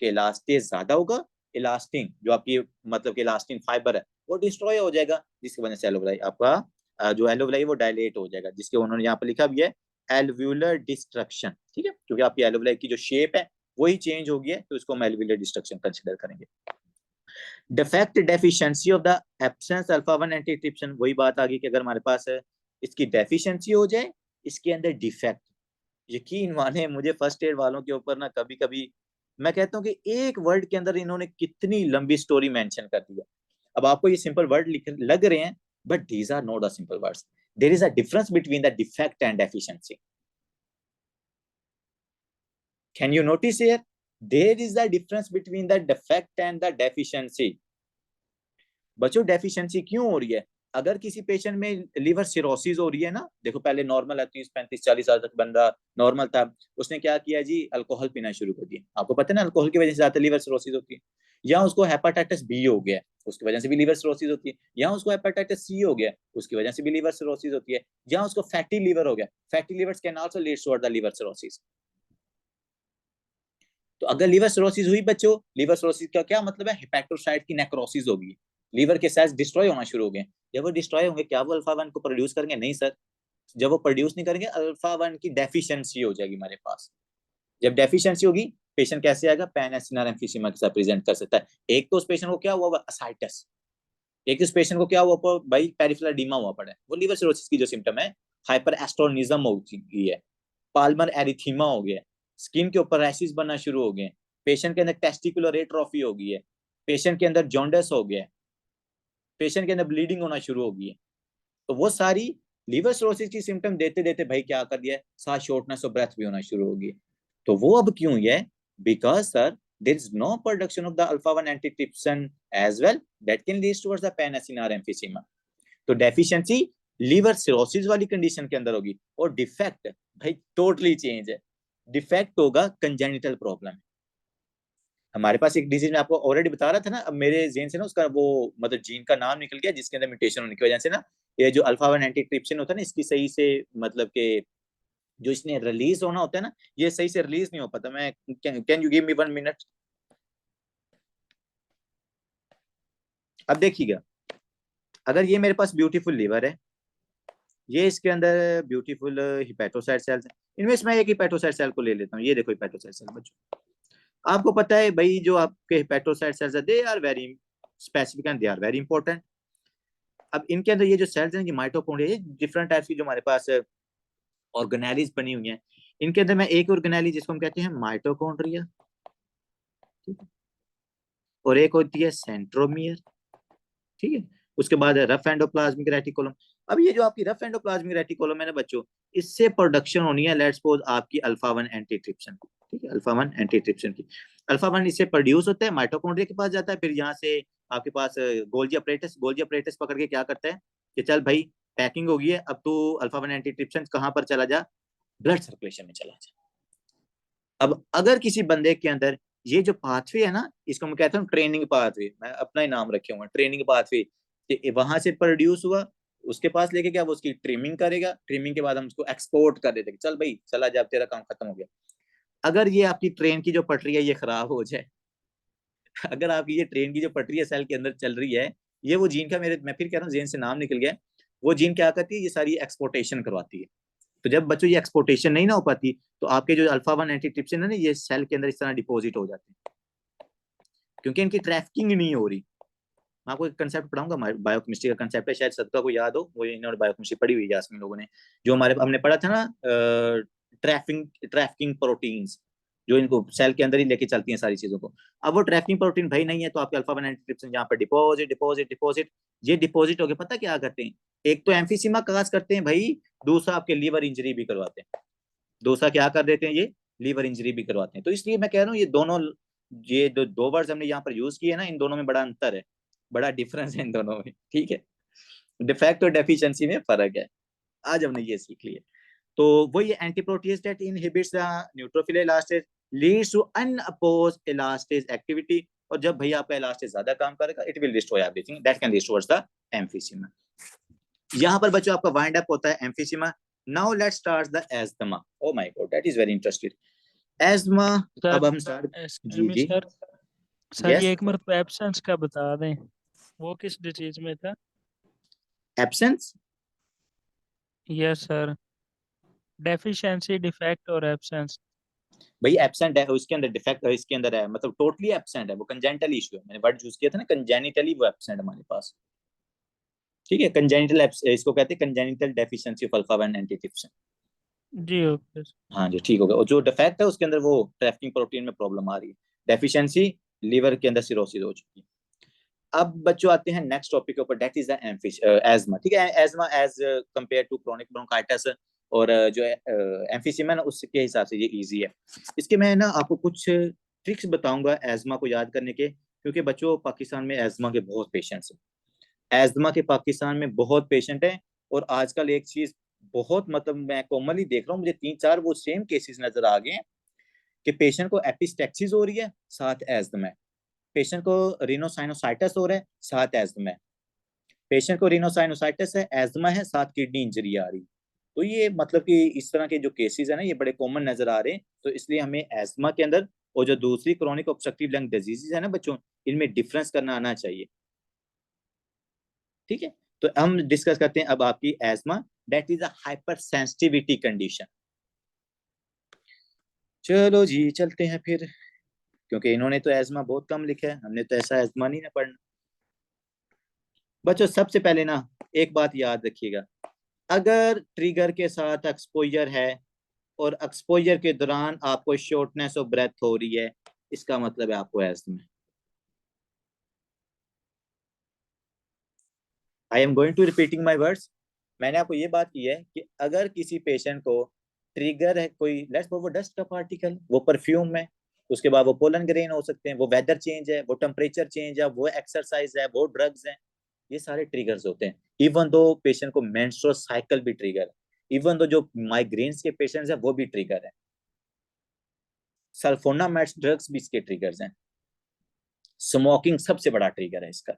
कि इलास्टेज ज्यादा होगा, इलास्टिन जो आपकी मतलब कि इलास्टिन फाइबर है वो डिस्ट्रॉय हो जाएगा, जिसकी वजह से एलोविलाई आपका जो एलोविलाई वो डायलेट हो जाएगा, जिसके उन्होंने यहाँ पर लिखा भी है एल्व्यूलर डिस्ट्रक्शन। ठीक है, क्योंकि आपकी एलोविलाई की जो शेप है वही चेंज हो गई है, तो इसको हम एल्व्यूलर डिस्ट्रक्शन कंसिडर करेंगे। Defect deficiency of the absence alpha 1 antitrypsin, वही बात आ गई कि अगर हमारे पास इसकी डेफिशिएंसी हो जाए, इसके अंदर डिफेक्ट, यकीन माने मुझे फर्स्ट एड वालों के ऊपर ना कभी कभी मैं कहता हूँ कि एक वर्ड के अंदर इन्होंने कितनी लंबी स्टोरी मेंशन कर दी है। अब आपको ये सिंपल वर्ड लिख लग रहे हैं, but these are not the simple words. There is a difference between the defect and efficiency. Can you notice here, there is the difference between the defect and the deficiency. बच्चों deficiency क्यों हो रही है, अगर किसी patient में liver cirrhosis हो रही है ना, देखो पहले नॉर्मल है 30-35-40 साल तक बंदा नॉर्मल था, उसने क्या किया जी, अल्कोहल पीना शुरू कर दिया। आपको पता है ना अल्कोहल की वजह से ज्यादा लिवर सिरोसिस होती है। या उसको हेपाटाइटिस बी हो गया, उसकी वजह से भी लिवर सिरोसिस होती है। या उसको हेपाटाइटिस सी हो गया, उसकी वजह से भी लिवर सिरोसिस होती है। या उसको फैटी लिवर हो गया, fatty liver can also lead toward the liver cirrhosis. तो अगर लिवर सिरोसिस हुई बच्चों, लिवर सिरोसिस का क्या मतलब है, हेपेटोसाइट की नेक्रोसिस होगी, लीवर के सेल्स डिस्ट्रॉय होना शुरू हो गए। जब वो डिस्ट्रॉय होंगे, क्या वो अल्फा 1 को प्रोड्यूस करेंगे? नहीं सर। जब वो प्रोड्यूस नहीं करेंगे, अल्फा 1 की डेफिशिएंसी हो जाएगी हमारे पास। जब डेफिशिएंसी होगी, पेशेंट कैसे आएगा? पैन एसिनर एम्फीसिमा के साथ प्रेजेंट कर सकता है। एक तो उस पेशेंट को क्या हुआ, असाइटिस। एक इस पेशेंट को क्या हुआ, भाई पेरिफेरल एडिमा हुआ पड़ा है, वो लिवर सिरोसिस की जो सिम्टम है। हाइपर एस्ट्रोनिज्म हो गई है, पाल्मर एरिथीमा हो गया, स्किन के ऊपर रैशेस बनना शुरू हो गए, पेशेंट के अंदर टेस्टिकुलर एट्रोफी हो गई है, पेशेंट के अंदर जॉन्डिस हो गया, पेशेंट के अंदर ब्लीडिंग होना शुरू हो गई है। तो वो सारी लिवर सिरोसिस की सिम्टम देते देते भाई क्या कर दिया है, सांस शॉर्टनेस ऑफ ब्रेथ भी होना शुरू हो गई। तो वो अब क्यों हुई है? Because sir there is no production of the alpha 1 antitrypsin as well, that can lead towards the pan acinar emphysema. तो डेफिशिएंसी लिवर सिरोसिस वाली कंडीशन के अंदर होगी, और डिफेक्ट भाई टोटली चेंज है। डिफेक्ट होगा कंजेनिटल प्रॉब्लम। हमारे पास एक डिजीज में आपको ऑलरेडी बता रहा था ना, अब मेरे जेन से ना उसका वो मतलब जीन का नाम निकल गया, जिसके अंदर म्यूटेशन होने की वजह से ना, ये जो अल्फा 1 एंटीट्रिप्सिन होता है ना, इसकी सही से मतलब के जो इसने रिलीज होना होता है ना, ये सही से रिलीज नहीं हो पाता। मैं can you give me 1 minute? अब देखिएगा, अगर ये मेरे पास ब्यूटीफुल लिवर है, ये इसके अंदर ब्यूटीफुल हिपेटोसाइट सेल्स है, इनमें से मैं एक हिपेटोसाइट सेल को ले लेता हूँ। ये देखो हिपेटोसाइट सेल बच्चों, आपको पता है भाई जो आपके हिपेटोसाइट सेल्स है, they are very specific and they are very important. अब इनके अंदर ये जो सेल्स हैं, ये माइटोकॉन्ड्रिया, ये डिफरेंट टाइप्स की जो हमारे पास ऑर्गेनेलिज बनी हुई हैं। इनके अंदर मैं एक ऑर्गेनेली जिसको हम कहते हैं माइटोकॉन्ड्रिया, और एक होती है सेंट्रोमियर, ठीक है। उसके बाद रफ एंडोप्लाज्मिक रेटिकुलम। अब ये जो आपकी रफ एंडोप्लाज्मिक रेटिकुलम है ना बच्चों, इससे प्रोडक्शन होनी है लेट्स सपोज आपकी अल्फा 1 एंटीट्रिप्सिन, ठीक है, अल्फा 1 एंटीट्रिप्सिन की। अल्फा 1 इससे प्रोड्यूस होता है, माइटोकॉन्ड्रिया के पास जाता है, फिर यहाँ से आपके पास गोल्जी अपरेटस पकड़ के क्या करता है कि चल भाई पैकिंग हो गई है, अब तू अल्फा 1 एंटीट्रिप्सिन कहाँ पर चला जा, ब्लड सर्कुलेशन में चला जा। अब अगर किसी बंदे के अंदर ये जो पाथवे है ना, इसको मैं कहता हूँ ट्रेनिंग पाथवे, मैं अपना ही नाम रखे हुआ ट्रेनिंग पाथवे, वहां से प्रोड्यूस हुआ, उसके पास लेके क्या वो उसकी ट्रिमिंग करेगा, ट्रिमिंग के बाद हम उसको एक्सपोर्ट कर देते, चल भाई चला जा, तेरा काम खत्म हो गया। अगर ये आपकी ट्रेन की जो पटरी है ये खराब हो जाए, अगर आपकी ये ट्रेन की जो पटरी है सेल के अंदर चल रही है, ये वो जीन का, मेरे मैं फिर कह रहा हूँ जेन से नाम निकल गया, वो जीन क्या करती है, ये सारी एक्सपोर्टेशन करवाती है। तो जब बच्चों ये एक्सपोर्टेशन नहीं ना हो पाती, तो आपके जो अल्फा 1 एंटीट्रिप्सिन है ना, ये सेल के अंदर इस तरह डिपॉजिट हो जाते हैं, क्योंकि इनकी ट्रैफिकिंग नहीं हो रही। मैं आपको एक कंसेप्ट पढ़ाऊंगा, बायोकेमिस्ट्री का कंसेप्ट है, शायद सबका को याद हो, वो इन्होंने बायोकेमिस्ट्री पढ़ी हुई है यास्मीन लोगों ने, जो हमारे हमने पढ़ा था ना, ट्रैफिकिंग प्रोटीन्स, जो इनको सेल के अंदर ही लेके चलती हैं सारी चीजों को। अब वो ट्रैफिकिंग प्रोटीन भाई नहीं है, तो आपके अल्फा 1 एंटीट्रिप्सिन यहाँ पर डिपॉजिट डिपॉजिट डिपॉजिट, ये डिपॉजिट हो गए, पता क्या करते हैं, एक तो एम्फीसीमा काज करते हैं भाई, दूसरा आपके लीवर इंजरी भी करवाते हैं, दूसरा क्या कर देते हैं, ये लीवर इंजरी भी करवाते हैं। तो इसलिए मैं कह रहा हूँ ये दोनों, ये दो वर्ड्स हमने यहाँ पर यूज किए ना, इन दोनों में बड़ा अंतर है, बड़ा डिफरेंस है इन दोनों में, ठीक है। डिफेक्ट और डेफिशिएंसी में फर्क है, आज हमने ये सीख लिया। तो वो ये antiprotease that inhibits the neutrophil elastase leads to unopposed elastase activity, और जब भैया आपका इलास्टेज ज्यादा काम करेगा, it will destroy everything that can lead towards the emphysema. यहाँ पर बच्चों आपका वाइंड अप होता है emphysema. Now let's start the asthma. Oh my god, that is very interesting. Asthma, sir अब हम स्टार्ट, एक्सक्यूज जी मी जी, सर, सर यस। ये एक मरतबा एब्सेंस का बता दें, वो किस डिजीज में था? Absence, yes sir, deficiency, defect और एब्सेंस। भाई एब्सेंट है उसके अंदर, डिफेक्ट इसके अंदर है, मतलब टोटली एब्सेंट है, वो कंजेनिटल इशू है, मैंने वर्ड यूज किया था ना कंजेनिटली, वो एब्सेंट हमारे पास, ठीक है। कंजेनिटल, इसको कहते हैं congenital deficiency of alpha 1 antitrypsin. जी ओके। हाँ जी, ठीक हो गया। और जो डिफेक्ट है उसके अंदर वो ट्रैफिकिंग प्रोटीन में प्रॉब्लम आ रही है, डेफिशिएंसी लीवर के अंदर सिरोसिस हो चुकी है। अब बच्चों आते हैं नेक्स्ट टॉपिक के ऊपर, दैट इज द एस्मा, ठीक है। Asthma as compare to chronic bronchitis और जो एम्फीसिमा ना, उसके हिसाब से ये इजी है। इसके मैं ना आपको कुछ ट्रिक्स बताऊंगा एस्मा को याद करने के, क्योंकि बच्चों पाकिस्तान में एस्मा के बहुत पेशेंट्स हैं। एजमा के पाकिस्तान में बहुत पेशेंट हैं, और आजकल एक चीज बहुत मतलब मैं कॉमनली देख रहा हूँ, मुझे 3-4 वो सेम केसेस नजर आ गए हैं कि पेशेंट को एपिस्टेक्सिस हो रही है, साथ एजमा है। पेशेंट को रिनोसाइनोसाइटिस हो रहा है, साथ एजमा है। पेशेंट को रिनोसाइनोसाइटिस है, एजमा है, साथ किडनी इंजरी आ रही। तो ये मतलब कि इस तरह के जो केसेस है ना, ये बड़े कॉमन नजर आ रहे हैं। तो इसलिए हमें एजमा के अंदर और जो दूसरी क्रोनिक ऑब्स्ट्रक्टिव लंग डिजीजेज है ना बच्चों, इनमें डिफरेंस करना आना चाहिए। ठीक है, तो हम डिस्कस करते हैं अब आपकी asthma, that is a hyper sensitivity condition. चलो जी चलते हैं फिर, क्योंकि इन्होंने तो एजमा बहुत कम लिखा है, हमने तो ऐसा एजमा नहीं ना पढ़ना। बच्चों सबसे पहले ना एक बात याद रखिएगा, अगर ट्रिगर के साथ एक्सपोजर है और एक्सपोजर के दौरान आपको शॉर्टनेस ऑफ ब्रेथ हो रही है, इसका मतलब है आपको एजमा है। I am going to repeating my words. मैंने आपको ये बात की है कि अगर किसी पेशेंट को ट्रिगर है, कोई लेट्स वो डस्ट का पार्टिकल, वो परफ्यूम है, उसके बाद वो पोलन ग्रेन हो सकते हैं, वो वेदर चेंज है, वो टेम्परेचर चेंज है, वो एक्सरसाइज है, वो ड्रग्स हैं, ये सारे ट्रिगर्स होते हैं। इवन दो पेशेंट को मेंस्ट्रुअल साइकिल भी ट्रिगर है, इवन दो जो माइग्रेन्स के पेशेंट्स हैं वो भी ट्रिगर है, सल्फोनामेड्स ड्रग्स भी इसके ट्रिगर्स हैं, स्मोकिंग सबसे बड़ा ट्रिगर है इसका।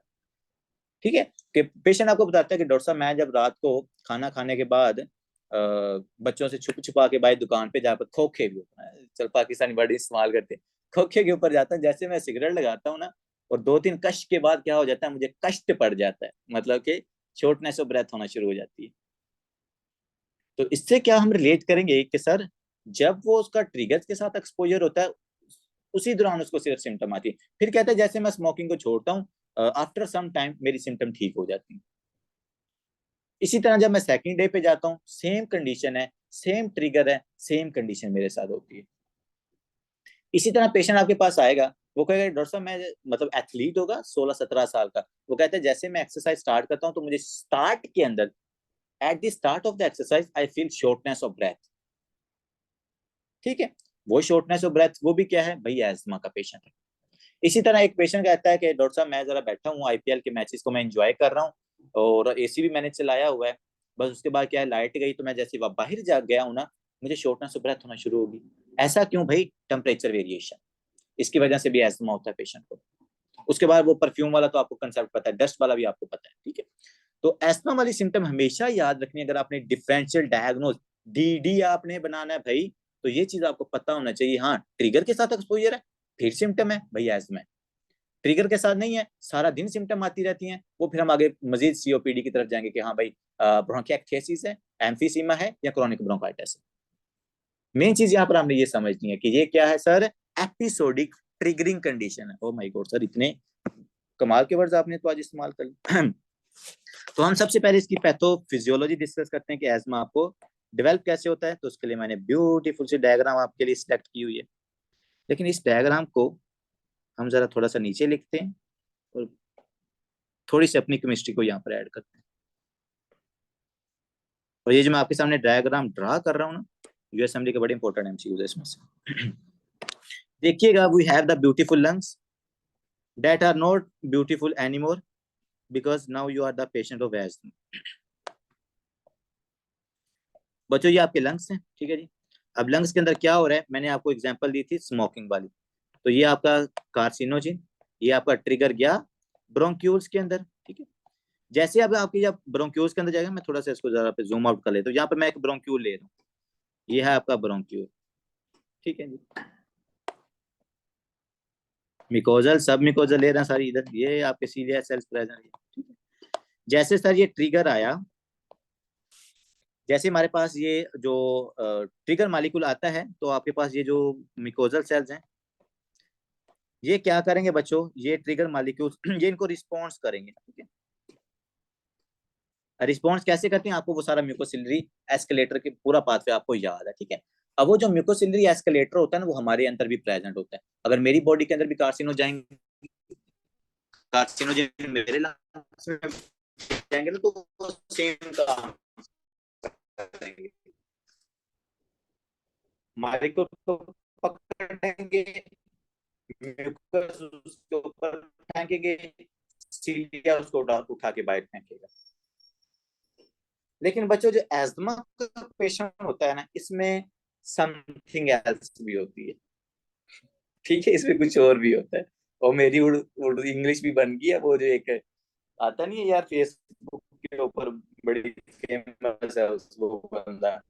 ठीक है, कि पेशेंट आपको बताता है कि डॉक्टर साहब मैं जब रात को खाना खाने के बाद बच्चों से छुप छुपा के भाई दुकान पे जाकर खोखे भी होता है, चल पाकिस्तानी वर्ड इस्तेमाल करते हैं, खोखे के ऊपर जाता है, जैसे मैं सिगरेट लगाता हूँ ना, और 2-3 कश के बाद क्या हो जाता है, मुझे कष्ट पड़ जाता है, मतलब कि शॉर्टनेस ऑफ ब्रेथ होना शुरू हो जाती है। तो इससे क्या हम रिलेट करेंगे कि सर जब वो उसका ट्रिगर्स के साथ एक्सपोजर होता है, उसी दौरान उसको सिर्फ सिम्टम आती है। फिर कहता है जैसे मैं स्मोकिंग को छोड़ता हूँ, आफ्टर सम टाइम मेरी सिम्टम ठीक हो जाती है। इसी तरह जब मैं सेकंड डे पे जाता हूँ, सेम कंडीशन है, सेम ट्रिगर है, सेम कंडीशन मेरे साथ होती है। इसी तरह पेशेंट आपके पास आएगा, वो कहेगा डॉक्टर साहब मैं मतलब एथलीट होगा 16-17 साल का, वो कहता है जैसे मैं एक्सरसाइज स्टार्ट करता हूँ तो मुझे स्टार्ट के अंदर, at the start of the exercise I feel shortness of breath. ठीक है, वो शॉर्टनेस ऑफ ब्रेथ वो भी क्या है भाई, एस्थमा का पेशेंट है। इसी तरह एक पेशेंट कहता है कि डॉक्टर साहब मैं जरा बैठा हूँ, आईपीएल के मैचेस को मैं एंजॉय कर रहा हूँ और एसी भी मैंने चलाया हुआ है, बस उसके बाद क्या है लाइट गई तो मैं जैसे बाहर जा गया हूँ ना, मुझे शॉर्टनेस ऑफ ब्रेथ होना शुरू होगी। ऐसा क्यों भाई, टेम्परेचर वेरिएशन, इसकी वजह से भी एस्थमा होता है पेशेंट को। उसके बाद वो परफ्यूम वाला तो आपको कंसेप्ट पता है, डस्ट वाला भी आपको पता है। ठीक है, तो एस्थमा वाली सिम्टम हमेशा याद रखनी, अगर आपने डिफरेंशियल डायग्नोज डीडी आपने बनाना है भाई, तो ये चीज आपको पता होना चाहिए, हाँ ट्रिगर के साथ एक्सपोजर है फिर सिम्टम है भाई एस्थमा है, ट्रिगर के साथ नहीं है सारा दिन सिम्टम आती रहती हैं, वो फिर हम आगे मजीद सीओपीडी की तरफ जाएंगे कि हाँ भाई ब्रोंकिएक्टेसिस है, एम्फीसीमा है या क्रोनिक ब्रोंकाइटिस है। मेन चीज यहाँ पर हमने ये समझनी है कि ये क्या है सर, एपिसोडिक ट्रिगरिंग कंडीशन है। ओ माय गॉड सर, इतने कमाल के वर्ड्स आपने तो आज इस्तेमाल कर लिए। तो हम सबसे पहले इसकी पैथोफिजियोलॉजी डिस्कस करते हैं कि एस्मा आपको डेवलप कैसे होता है। तो उसके लिए मैंने ब्यूटीफुल सी डायग्राम आपके लिए सिलेक्ट की हुई है, लेकिन इस डायग्राम को हम जरा थोड़ा सा नीचे लिखते हैं और थोड़ी सी अपनी केमिस्ट्री को यहाँ पर ऐड करते हैं। और ये जो मैं आपके सामने डायग्राम ड्रा कर रहा हूँ ना, यूएसएमडी के बड़े इंपॉर्टेंट एमसीक्यूज है इसमें से। देखिएगा, we have the beautiful lungs that are not beautiful anymore because now you are the patient of asthma. बच्चों ये आपके लंग्स हैं, ठीक है जी। अब लंग्स के अंदर क्या हो रहा है, मैंने आपको एग्जांपल दी थी स्मोकिंग वाली, तो ये आपका कार्सिनोजिन, ये आपका ट्रिगर गया ब्रोंक्यूल्स के अंदर। ठीक है, जैसे अब आपकी जब ब्रोंक्यूल्स के अंदर जाएगा, मैं थोड़ा सा इसको जरा पे जूम आउट कर लेता हूँ। यहाँ पे मैं एक ब्रोंक्यूल ले रहा हूँ, ये है आपका ब्रोंक्यूल। ठीक है जी, मिकोजल सब मिकोजल ले रहे हैं सारी इधर, ये आपके सीलिया सेल्स प्रेजेंट। ठीक है, जैसे सर ये ट्रिगर आया, जैसे हमारे पास ये जो ट्रिगर मालिक्यूल आता है, तो आपके पास ये जो मिकोजल सेल्स हैं, ये क्या करेंगे बच्चों, ये ट्रिगर मालिक्यूल ये इनको रिस्पॉन्स करेंगे। ठीक है, रिस्पॉन्स कैसे करते हैं, आपको वो सारा म्यूकोसिलरी एस्केलेटर के पूरा पाथवे आपको याद है। ठीक है, अब वो जो म्यूकोसिलरी एस्केलेटर होता है ना, वो हमारे अंदर भी प्रेजेंट होता है। अगर मेरी बॉडी के अंदर भी कार्सिनो जाएंगे, कार्सिनोजेन मेरे लंग्स में जाएंगे ना, तो वो सेम काम करेंगे, हमारे को तो पकड़ेंगे, म्यूकस उसके ऊपर फेंकेंगे, सीलिया उसको उठा के बाहर फेंकेगा। लेकिन बच्चों जो एस्थमा का पेशेंट होता है ना, इसमें समथिंग एल्स भी होती है, ठीक है, इसमें कुछ और भी होता है। और मेरी उर्दू इंग्लिश भी बन गई है, वो जो एक आता नहीं है यार फेसबुक के ऊपर, बड़ी फेमस है वो बंदा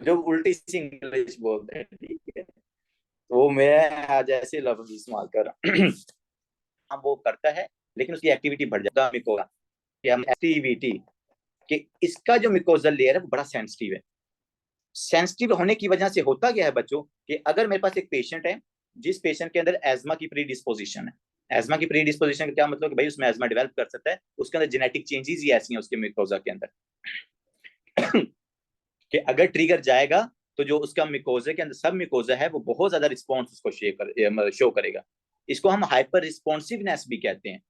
जो उल्टी सी इंग्लिश बोलते हैं, ठीक है, तो वो मैं आज ऐसे लफ्ज इस्तेमाल कर रहा हूँ। हाँ वो करता है, लेकिन उसकी एक्टिविटी बढ़ जाता है कि हम एक्टिविटी कि इसका जो मिकोजल लेयर है वो बड़ा सेंसिटिव है। सेंसिटिव होने की वजह से होता क्या है बच्चों, कि अगर मेरे पास एक पेशेंट है जिस पेशेंट के अंदर एजमा की प्री डिस्पोजिशन है, एजमा की प्री डिस्पोजिशन का क्या मतलब, कि भाई उसमें एजमा डेवलप कर सकता है, उसके अंदर जेनेटिक चेंजेस ही ऐसी हैं उसके मिकोजा के अंदर कि अगर ट्रिगर जाएगा तो जो उसका मिकोजा के अंदर सब मिकोजा है वो बहुत ज्यादा रिस्पॉन्स उसको शो करेगा। इसको हम हाइपर रिस्पॉन्सिवनेस भी कहते हैं।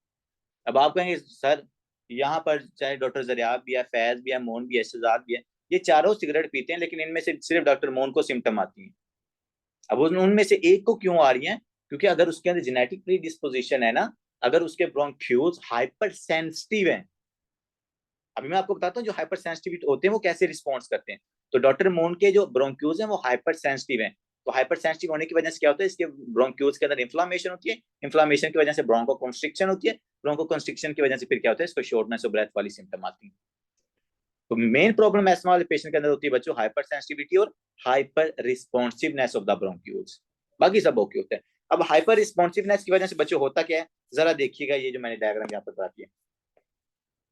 अब आप कहेंगे सर यहाँ पर चाहे डॉक्टर जरियाब भी है, फैज भी है, मोन भी है, शहजाद भी है, ये चारों सिगरेट पीते हैं, लेकिन इनमें से सिर्फ डॉक्टर मोन को सिम्टम आती है। अब उनमें से एक को क्यों आ रही है, क्योंकि अगर उसके अंदर जेनेटिक प्री डिस्पोजिशन है ना, अगर उसके ब्रोंक्यूल्स हाइपर सेंसिटिव हैं, अभी मैं आपको बताता हूँ जो हाइपर सेंसिटिव होते हैं वो कैसे रिस्पॉन्स करते हैं। तो डॉक्टर मोन के जो ब्रोंक्यूल्स हैं वो हाइपर सेंसिटिव हैं, तो हाइपर सेंसिटिव होने की वजह से क्या होता है, इसके ब्रोंक्यूल्स के अंदर इन्फ्लामेशन होती है, इन्फ्लामेशन की वजह से ब्रोंको कंस्ट्रिक्शन होती है, ब्रोंको कंस्ट्रिक्शन की वजह से फिर क्या होता है, इसको शॉर्टनेस ऑफ ब्रेथ वाली सिम्टम आती है। तो मेन प्रॉब्लम एस्मा वाले पेशेंट के अंदर होती है बच्चों हाइपर सेंसिटिविटी और hyper responsiveness of the bronchioles, बाकी सब ओके होता है। अब हाइपर रिस्पॉन्सिवनेस की वजह से बच्चों होता क्या है, जरा देखिएगा, ये जो मैंने डायग्राम यहाँ पर बता दिया,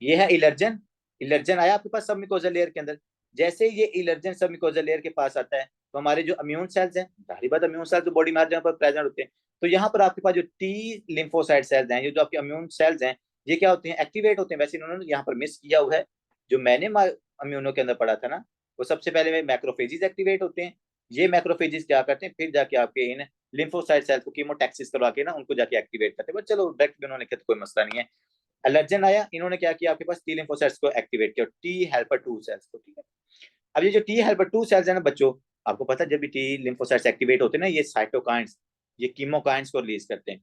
ये है इलर्जन। इलर्जन आया आपके पास सबमिकोजल लेयर के अंदर, जैसे ये इलर्जन सबमिकोजल लेयर के पास आता है तो हमारे जो इम्यून सेल्स हैं, जाहिर बात इम्यून सेल्स तो बॉडी में हर जगह पर प्रेजेंट होते हैं, तो यहाँ पर आपके पास जो टी लिम्फोसाइट सेल्स हैं, ये जो आपके इम्यून सेल्स हैं, ये क्या होते हैं, एक्टिवेट होते हैं। वैसे इन्होंने यहाँ पर मिस किया हुआ है, जो मैंने इम्यूनो के अंदर पढ़ा था ना, वो सबसे पहले मैक्रोफेजिस एक्टिवेट होते हैं। ये मैक्रोफेजिस क्या करते हैं, फिर जाके आपके इन लिम्फोसाइट सेल्स को कीमोटैक्सिस करवा के ना उनको जाके एक्टिवेट करते हैं। बट चलो डायरेक्ट भी उन्होंने किया तो कोई मसला नहीं है। एलर्जन आया, इन्होंने क्या किया, आपके पास टी लिम्फोसाइट्स को एक्टिवेट किया, टी हेल्पर 2 सेल्स को, ठीक है। अब ये जो टी हेल्पर 2 सेल्स है ना बच्चों, आपको पता है जब भी टी लिम्फोसाइट्स एक्टिवेट होते हैं ना, ये साइटोकाइंस, ये कीमोकाइंस को रिलीज करते हैं।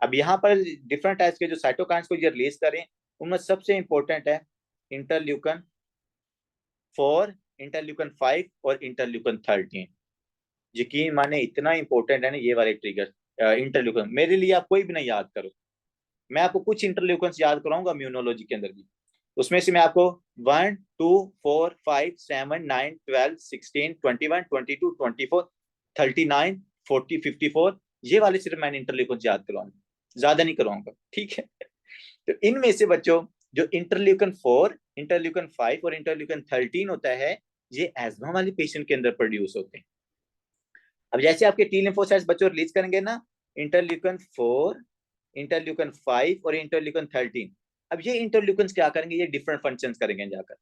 अब यहाँ पर डिफरेंट टाइप्स के जो साइटोकाइंस को ये रिलीज करें, उनमें सबसे इंपॉर्टेंट है इंटरल्यूकन 4, इंटरल्यूकन 5 और इंटरल्यूकन 13। यकीन माने इतना इंपॉर्टेंट है ना ये वाले ट्रिगर इंटरल्यूकन, मेरे लिए आप कोई भी नहीं याद करो, मैं आपको कुछ इंटरल्यूकन्स याद कराऊंगा इम्यूनोलॉजी के अंदर भी, उसमें से मैं आपको 1, 2, 4, 5, 7, 9, 12, 16, 21, 22, 24, 39, 40, 54, ये वाले सिर्फ मैंने इंटरल्यूकन्स याद करवाऊंगा, ज्यादा नहीं करवाऊंगा, ठीक है। तो इनमें से बच्चों जो इंटरल्यूकन 4, इंटरल्यूकन 5 और इंटरल्यूकन 13 होता है, ये एस्मा वाले पेशेंट के अंदर प्रोड्यूस होते हैं। अब जैसे आपके टी लिम्फोसाइट्स बच्चों रिलीज करेंगे ना, इंटरल्यूकन 4, इंटरल्यूकन 5 और इंटरल्यूकन 13, अब ये इंटरल्यूकन क्या करेंगे, ये डिफरेंट फंक्शंस करेंगे जाकर।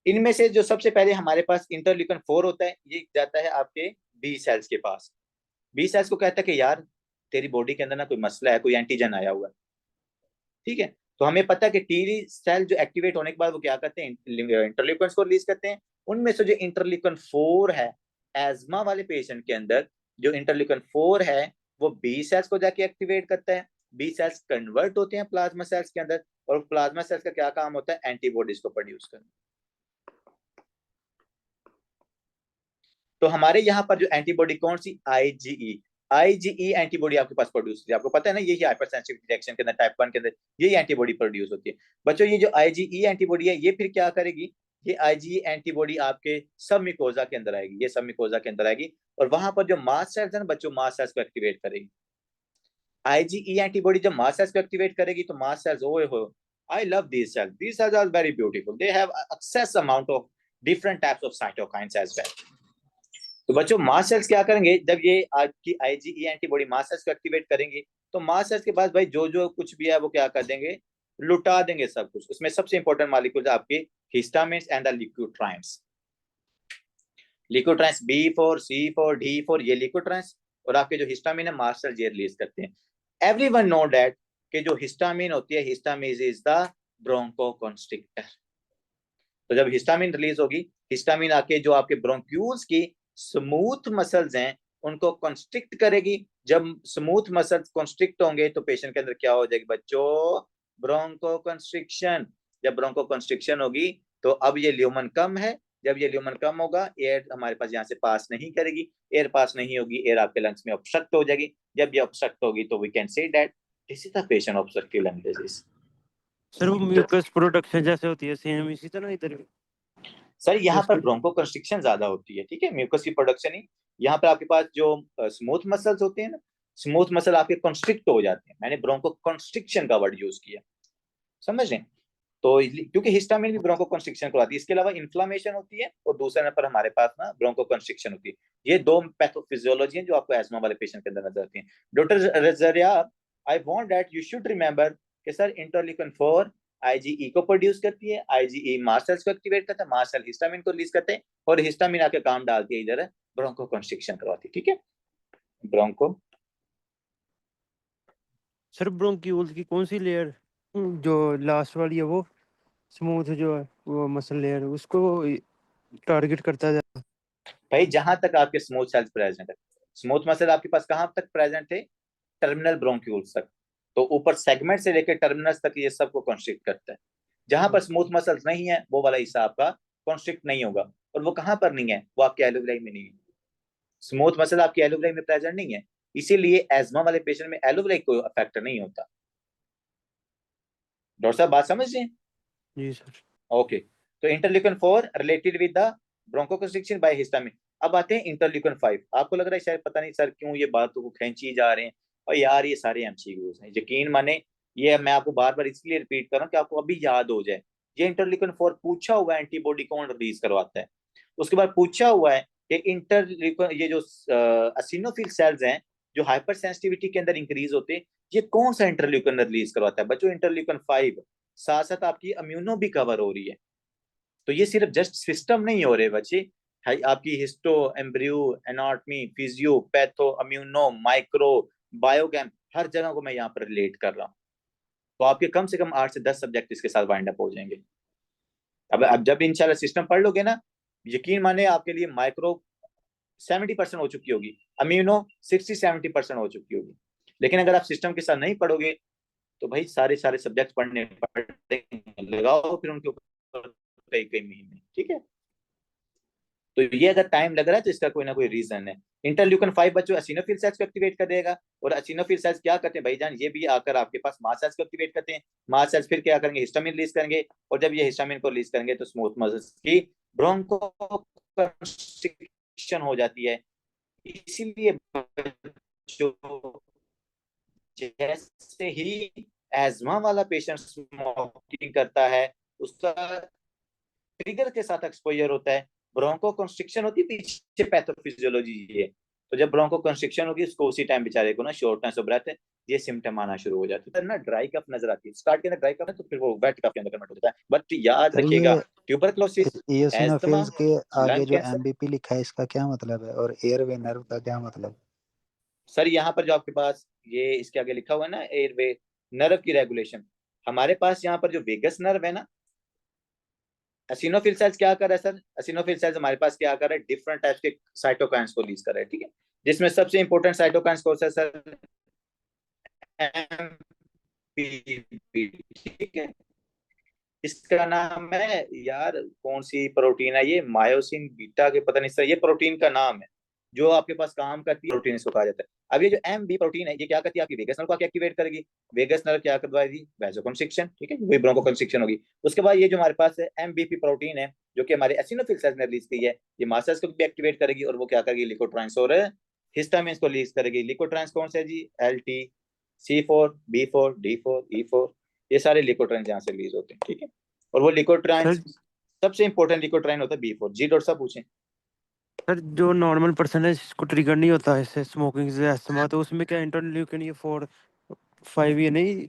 इनमें से जो सबसे पहले हमारे पास इंटरल्यूकन 4 होता है, ये जाता है आपके बी सेल्स के पास। बी सेल्स को कहता है कि यार तेरी बॉडी के अंदर ना कोई मसला है, कोई एंटीजन आया हुआ है, ठीक है। तो हमें पता है कि टी सेल जो एक्टिवेट होने के बाद वो क्या करते हैं, इंटरल्यूकन को रिलीज करते हैं। उनमें से जो इंटरल्यूकन 4 है, एस्मा वाले पेशेंट के अंदर जो इंटरल्यूकन 4 है, वो बी सेल्स को जाके एक्टिवेट करता है। बी सेल्स कन्वर्ट होते हैं प्लाज्मा सेल्स के अंदर, और प्लाज्मा सेल्स का क्या काम होता है, एंटीबॉडीज को प्रोड्यूस करना। तो हमारे यहाँ पर जो एंटीबॉडी कौन सी, आईजीई, आईजीई एंटीबॉडी आपके पास प्रोड्यूस होती है, आपको पता है ना, यही हाइपर सेंसिटिव रिएक्शन के अंदर टाइप 1 के अंदर यही एंटीबॉडी प्रोड्यूस होती है। बच्चों ये जो आईजीई एंटीबॉडी है, ये फिर क्या करेगी, ये आईजीई एंटीबॉडी आपके सब मिकोजा के अंदर आएगी, ये सब मिकोजा के अंदर आएगी, और वहां पर जो मास्ट सेल्स है ना बच्चों, मास्ट सेल्स को एक्टिवेट करेगी। आईजीई एंटीबॉडी जब मास्ट सेल्स को एक्टिवेट करेगी तो मास्ट सेल्स, ओए हो, I love these cells are very beautiful, they have excess amount of different types of cytokines as well। तो बच्चों मास्ट सेल्स क्या करेंगे, जब ये आपकी आईजीई एंटीबॉडी मास्ट सेल्स को एक्टिवेट करेंगे, तो मास्ट सेल्स के पास भाई जो जो कुछ भी है वो क्या कर देंगे, लुटा देंगे सब कुछ। उसमें सबसे इंपॉर्टेंट मॉलिक्यूल है आपके histamines and the leukotrienes. Leukotrienes B4, C4, D4, ये ल्यूकोट्राइन्स, और आपके जो हिस्टामिन है मास्ट सेल्स ये रिलीज करते हैं। एवरीवन नो दैट कि जो हिस्टामिन होती है, हिस्टामिन इज द ब्रोंकोकंस्ट्रिक्टर। तो जब हिस्टामिन रिलीज होगी, हिस्टामिन आके जो आपके ब्रोंक्यूल्स की स्मूथ मसल्स हैं उनको कंस्ट्रिक्ट करेगी। जब स्मूथ मसल्स कंस्ट्रिक्ट होंगे तो पेशेंट के अंदर क्या हो जाएगी बच्चों, ब्रोंको कंस्ट्रिक्शन। जब ब्रोंको कंस्ट्रिक्शन होगी तो अब ये ल्यूमन कम है, जब ये ल्यूमन कम होगा एयर हमारे पास यहाँ से पास नहीं करेगी, एयर पास नहीं होगी, एयर आपके लंग्स में ऑब्स्ट्रक्ट हो जाएगी। जब ये ऑब्स्ट्रक्ट होगी तो we can say that this is the patient obstructive lung disease. Sir वो म्यूकस प्रोडक्शन जैसे होती है सेम इसी तरह इधर भी? सर यहाँ पर उसकी ब्रोंको कंस्ट्रिक्शन ज्यादा होती है, ठीक है, म्यूकस की प्रोडक्शन ही। यहाँ पर आपके पास जो स्मूथ मसल्स होते हैं ना, स्मूथ मसल आपके कंस्ट्रिक्ट हो जाते हैं, मैंने ब्रोंको कंस्ट्रिक्शन का वर्ड यूज किया, समझ रहे हैं? तो क्योंकि हिस्टामिन भी ब्रोंको कंस्ट्रिक्शन करवाती है, इसके अलावा इन्फ्लामेशन होती है और दूसरे नंबर पर हमारे पास ना ब्रोंको कंस्ट्रिक्शन होती है। ये दो पैथोफिजियोलॉजी हैं जो आपको एस्मा वाले पेशेंट के अंदर नजर आती हैं। Doctor Rajaria, I want that you should remember कि सर इंटरल्यूकिन 4 आईजीई को प्रोड्यूस करती है, आईजीई मास्ट सेल्स को एक्टिवेट करता है, मास्ट सेल हिस्टामिन को रिलीज करते हैं और हिस्टामिन आके काम डालती है इधर ब्रोंको कंस्ट्रिक्शन करवाती है, ठीक है। ब्रोंको सर ब्रोंक्यूल्स की कौन सी लेयर जो लास्ट वाली है वो स्मूथ जो है वो मसल लेयर उसको टारगेट करता है? भाई जहां तक आपके स्मूथ सेल्स प्रेजेंट है, स्मूथ मसल आपके पास कहां तक प्रेजेंट है, टर्मिनल ब्रोंक्यूल्स तक। तो ऊपर सेगमेंट से लेकर टर्मिनल्स तक ये सबको कॉन्स्ट्रिक्ट करता है। जहां पर स्मूथ मसल्स नहीं है वो वाला हिस्सा आपका कॉन्स्ट्रिक्ट नहीं होगा। और वो कहां पर नहीं है, वो आपके एलोविलाई में नहीं है। स्मूथ मसल आपकी एलोविलाई में प्रेजेंट नहीं है, इसीलिए एज्मा वाले पेशेंट में एलोविलाई कोई फैक्टर नहीं होता। डॉक्टर साहब बात समझ रहे हैं? जी सर। ओके, तो interleukin 4 related with the bronchoconstriction by histamine. अब आते हैं इंटरल्यूकिन 5। आपको लग रहा है शायद पता नहीं सर क्यों ये बातों को खींची जा रहे हैं, और यार ये सारे एमसीक्यूज हैं, यकीन माने ये मैं आपको बार बार इसलिए रिपीट कर रहा हूं कि आपको अभी याद हो जाए। ये इंटरल्यूकिन 4 पूछा हुआ है एंटीबॉडी कौन रिलीज करवाता है, उसके बाद पूछा हुआ है कि इंटरल्यूकिन ये जो असिनोफिल सेल्स हैं जो हाइपर सेंसिटिविटी के अंदर इंक्रीज होते हैं, ये कौन सा इंटरल्यूकिन रिलीज करवाता है बच्चों, इंटरल्यूकिन 5। साथ साथ आपकी इम्यूनो भी कवर हो रही है। तो ये सिर्फ जस्ट सिस्टम नहीं हो रहे बच्चे, आपकी histo, embryo, anatomy, physio, patho, immuno, micro, biochem, हर जगह को मैं यहाँ पर रिलेट कर रहा हूँ। तो आपके कम से कम 8 से 10 सब्जेक्ट इसके साथ वाइंड अप हो जाएंगे। अब जब इंशाल्लाह सिस्टम पढ़ लोगे ना, यकीन माने आपके लिए माइक्रो 70% हो चुकी होगी, इम्यूनो 60-70% हो चुकी होगी। लेकिन अगर आप सिस्टम के साथ नहीं पढ़ोगे तो भाई सारे सारे सब्जेक्ट पढ़ने पड़ेंगे, लगाओ फिर उनके ऊपर कई कई महीने, ठीक है। तो ये अगर टाइम लग रहा है तो इसका कोई ना कोई रीजन है। इंटरल्यूकन 5 बच्चों एसिनोफिल सेल्स को एक्टिवेट कर देगा, और एसिनोफिल सेल्स क्या करते हैं भाईजान, ये भी आकर आपके पास मास्ट सेल्स को एक्टिवेट करते हैं। मास्ट सेल्स फिर क्या करेंगे, हिस्टामिन रिलीज करेंगे, और जब ये हिस्टामिन को रिलीज करेंगे तो स्मूथ मसल्स की ब्रोंको कंस्ट्रिक्शन हो जाती है। इसीलिए बच्चों जैसे ही एज्मा वाला पेशेंट स्मोकिंग करता है उसका ट्रिगर के साथ एक्सपोजर होता है, ब्रोंको कंस्ट्रिक्शन होती है, पीछे पैथोफिजियोलॉजी है। तो जब ब्रोंको कंस्ट्रिक्शन होगी उसको उसी टाइम बेचारे को ना शॉर्टनेस ऑफ ब्रेथ ये सिम्टम आना शुरू हो जाते हैं ना, ड्राई कफ नजर आती है, स्टार्ट के अंदर ड्राई कफ है तो फिर वो वेट कफ के अंदर कन्वर्ट होता है। बट याद सर रखिएगा ये ट्यूबरक्लोसिस, एस्थमा, इयोसिनोफिल्स के आगे लंग जो कैंसर। एमबीपी लिखा है इसका क्या मतलब है, और एयरवे नर्व का क्या मतलब? सर यहाँ पर जो आपके पास ये इसके आगे लिखा हुआ है ना एयरवे नर्व की रेगुलेशन, हमारे पास यहाँ पर जो वेगस नर्व है ना, एसिनोफिल सेल्स क्या कर रहा है सर, एसिनोफिल सेल्स हमारे पास क्या कर रहा है, डिफरेंट टाइप्स के साइटोकाइंस को रिलीज कर रहा है, ठीक है। जिसमें सबसे इंपॉर्टेंट साइटोकाइंस कौन सा है सर, एमपीपी, ठीक है। इसका नाम है यार कौन सी प्रोटीन है ये, मायोसिन बीटा के पता नहीं सर, ये प्रोटीन का नाम है जो आपके पास काम करती है, प्रोटीन इसको कहा जाता है। अब ये जो एम बी प्रोटीन है ये क्या करती है, आपकी वेगस नर्व को आके एक्टिवेट करेगी, वेगस नर्व क्या करवाएगी, वैसोकंस्ट्रिक्शन, ठीक है, वही ब्रोंकोकंस्ट्रिक्शन होगी। उसके बाद ये जो हमारे पास है एमबीपी प्रोटीन है जो कि हमारे एसिनोफिल सेल्स ने रिलीज की है, ये मास्ट सेल्स को भी एक्टिवेट करेगी, और वो क्या करेगी, लिकोट्रांस और हिस्टामिन को रिलीज करेगी। लिकोट्रांस कौन सा है जी, LT, C4, B4, D4, E4, ये सारे लिकोट्रांस यहाँ से रिलीज होते हैं, ठीक है। और वो लिकोट्राइन सर सबसे इंपॉर्टेंट लिकोट्राइन होता है B4। जी डॉक्टर साहब पूछें। सर जो नॉर्मल पर्सन है जिसको ट्रिगर नहीं होता है इससे स्मोकिंग से अस्थमा, तो उसमें क्या इंटरल्यूकिन ये 4-5 ये नहीं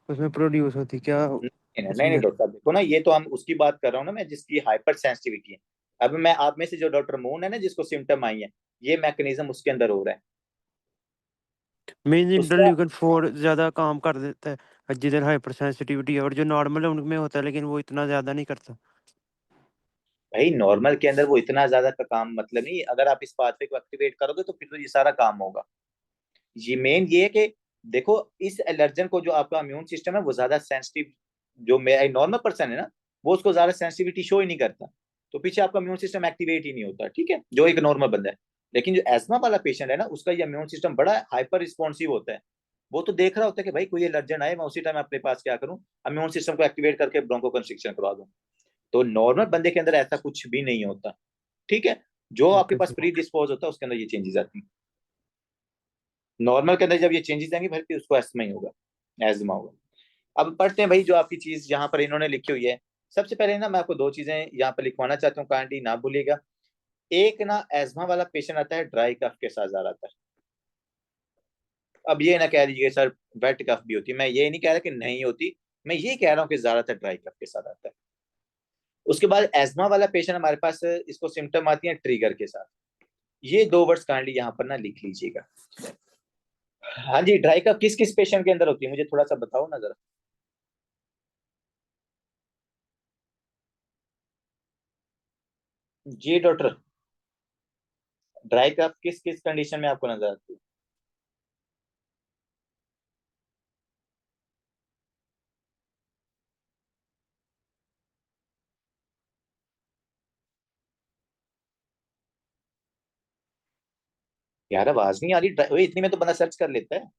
उसमें प्रोड्यूस होती क्या नहीं नहीं नहीं उसमें? डॉक्टर साहब देखो ना, ये तो हम उसकी बात कर रहा हूँ ना मैं जिसकी हाइपर सेंसिटिविटी है। अब मैं आप में से जो डॉक्टर मून है ना जिसको सिम्टम आई है, ये मैकेनिज्म उसके अंदर हो रहा है मेन उसका। इंटरल्यूकिन 4 ज्यादा काम कर देता है जिधर हाइपर सेंसिटिविटी है, और जो नॉर्मल है उनमें होता है लेकिन वो इतना ज्यादा नहीं करता। भाई नॉर्मल के अंदर वो इतना ज्यादा का काम मतलब नहीं, अगर आप इस पाथवे को एक्टिवेट करोगे तो फिर तो ये सारा काम होगा। ये मेन ये है कि देखो इस एलर्जन को जो आपका इम्यून सिस्टम है वो ज्यादा सेंसिटिव, जो नॉर्मल पर्सन है ना वो उसको ज्यादा सेंसिटिविटी शो ही नहीं करता, तो पीछे आपका इम्यून सिस्टम एक्टिवेट ही नहीं होता, ठीक है, जो एक नॉर्मल बंदा है। लेकिन जो एस्मा वाला पेशेंट है ना उसका ये इम्यून सिस्टम बड़ा हाइपर रिस्पॉन्सिव होता है। वो तो देख रहा होता है कि भाई कोई एलर्जन आए, मैं उसी टाइम अपने पास क्या करूं, इम्यून सिस्टम को एक्टिवेट करके ब्रोंको कंस्ट्रिक्शन करवा दूं। तो नॉर्मल बंदे के अंदर ऐसा कुछ भी नहीं होता, ठीक है। जो आपके ओके पास प्री डिस्पोज होता है उसके अंदर ये चेंजेस आती हैं। नॉर्मल के अंदर जब ये चेंजेस आएंगे फिर भी उसको एस्मा ही होगा, एजमा होगा। अब पढ़ते हैं भाई जो आपकी चीज यहाँ पर इन्होंने लिखी हुई है। सबसे पहले ना मैं आपको दो चीजें यहाँ पर लिखवाना चाहता हूँ, काइंडली ना भूलिएगा। एक ना एजमा वाला पेशेंट आता है ड्राई कफ के साथ ज्यादा आता है। अब ये ना कह दीजिए सर वेट कफ भी होती है, मैं ये नहीं कह रहा कि नहीं होती, मैं ये कह रहा हूँ कि ज्यादातर ड्राई कफ के साथ आता है। उसके बाद एजमा वाला पेशेंट हमारे पास इसको सिम्टम आती है ट्रिगर के साथ। ये दो वर्ड्स काइंडली यहाँ पर ना लिख लीजिएगा। हाँ जी, ड्राई कफ किस किस पेशेंट के अंदर होती है मुझे थोड़ा सा बताओ ना जरा। जी डॉक्टर, ड्राई कफ किस किस कंडीशन में आपको नजर आती है? यार आवाज नहीं आ रही, ओए, इतनी में तो बंदा सर्च कर लेता है।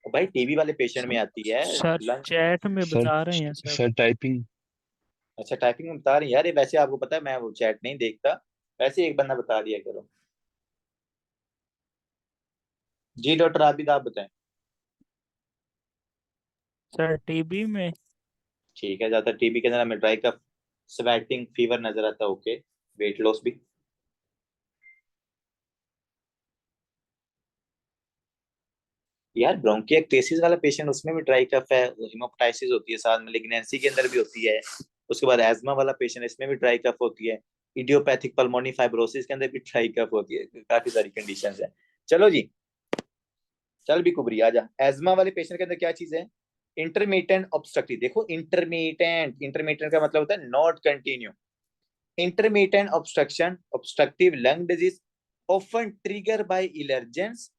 भाई टीबी वाले पेशेंट में आती है सर लंग। चैट में सर बता रहे हैं सब। Sir typing. अच्छा टाइपिंग में बता रही है यार, ये वैसे आपको पता है मैं वो चैट नहीं देखता, वैसे एक बंदा बता दिया करो। जी डॉक्टर आप बताएं। सर टीबी में ठीक है, ज्यादातर टीबी के अंदर हमें ड्राई कफ, स्वेटिंग, फीवर नजर आता है, ओके, वेट लॉस भी। यार ब्रोंकिएक्टेसिस वाला पेशेंट उसमें भी ड्राई कफ है, हिमोप्टाइसिस होती है साथ में, लिग्नेंसी के अंदर भी होती है। उसके बाद एज्मा वाला पेशेंट इसमें भी ड्राई कफ होती है। इडियोपैथिक पल्मोनी फाइब्रोसिस के अंदर भी ड्राई कफ होती है, काफी सारी कंडीशन है। चलो जी, चल भी कुबरी आजा। एज्मा वाले पेशेंट के अंदर क्या चीज है? इंटरमीडिएंट ऑब्स्ट्रक्टिव, देखो इंटरमीडिएंट, इंटरमीडिएंट का मतलब होता है not continue. Intermittent obstruction, obstructive lung disease, often triggered by allergens,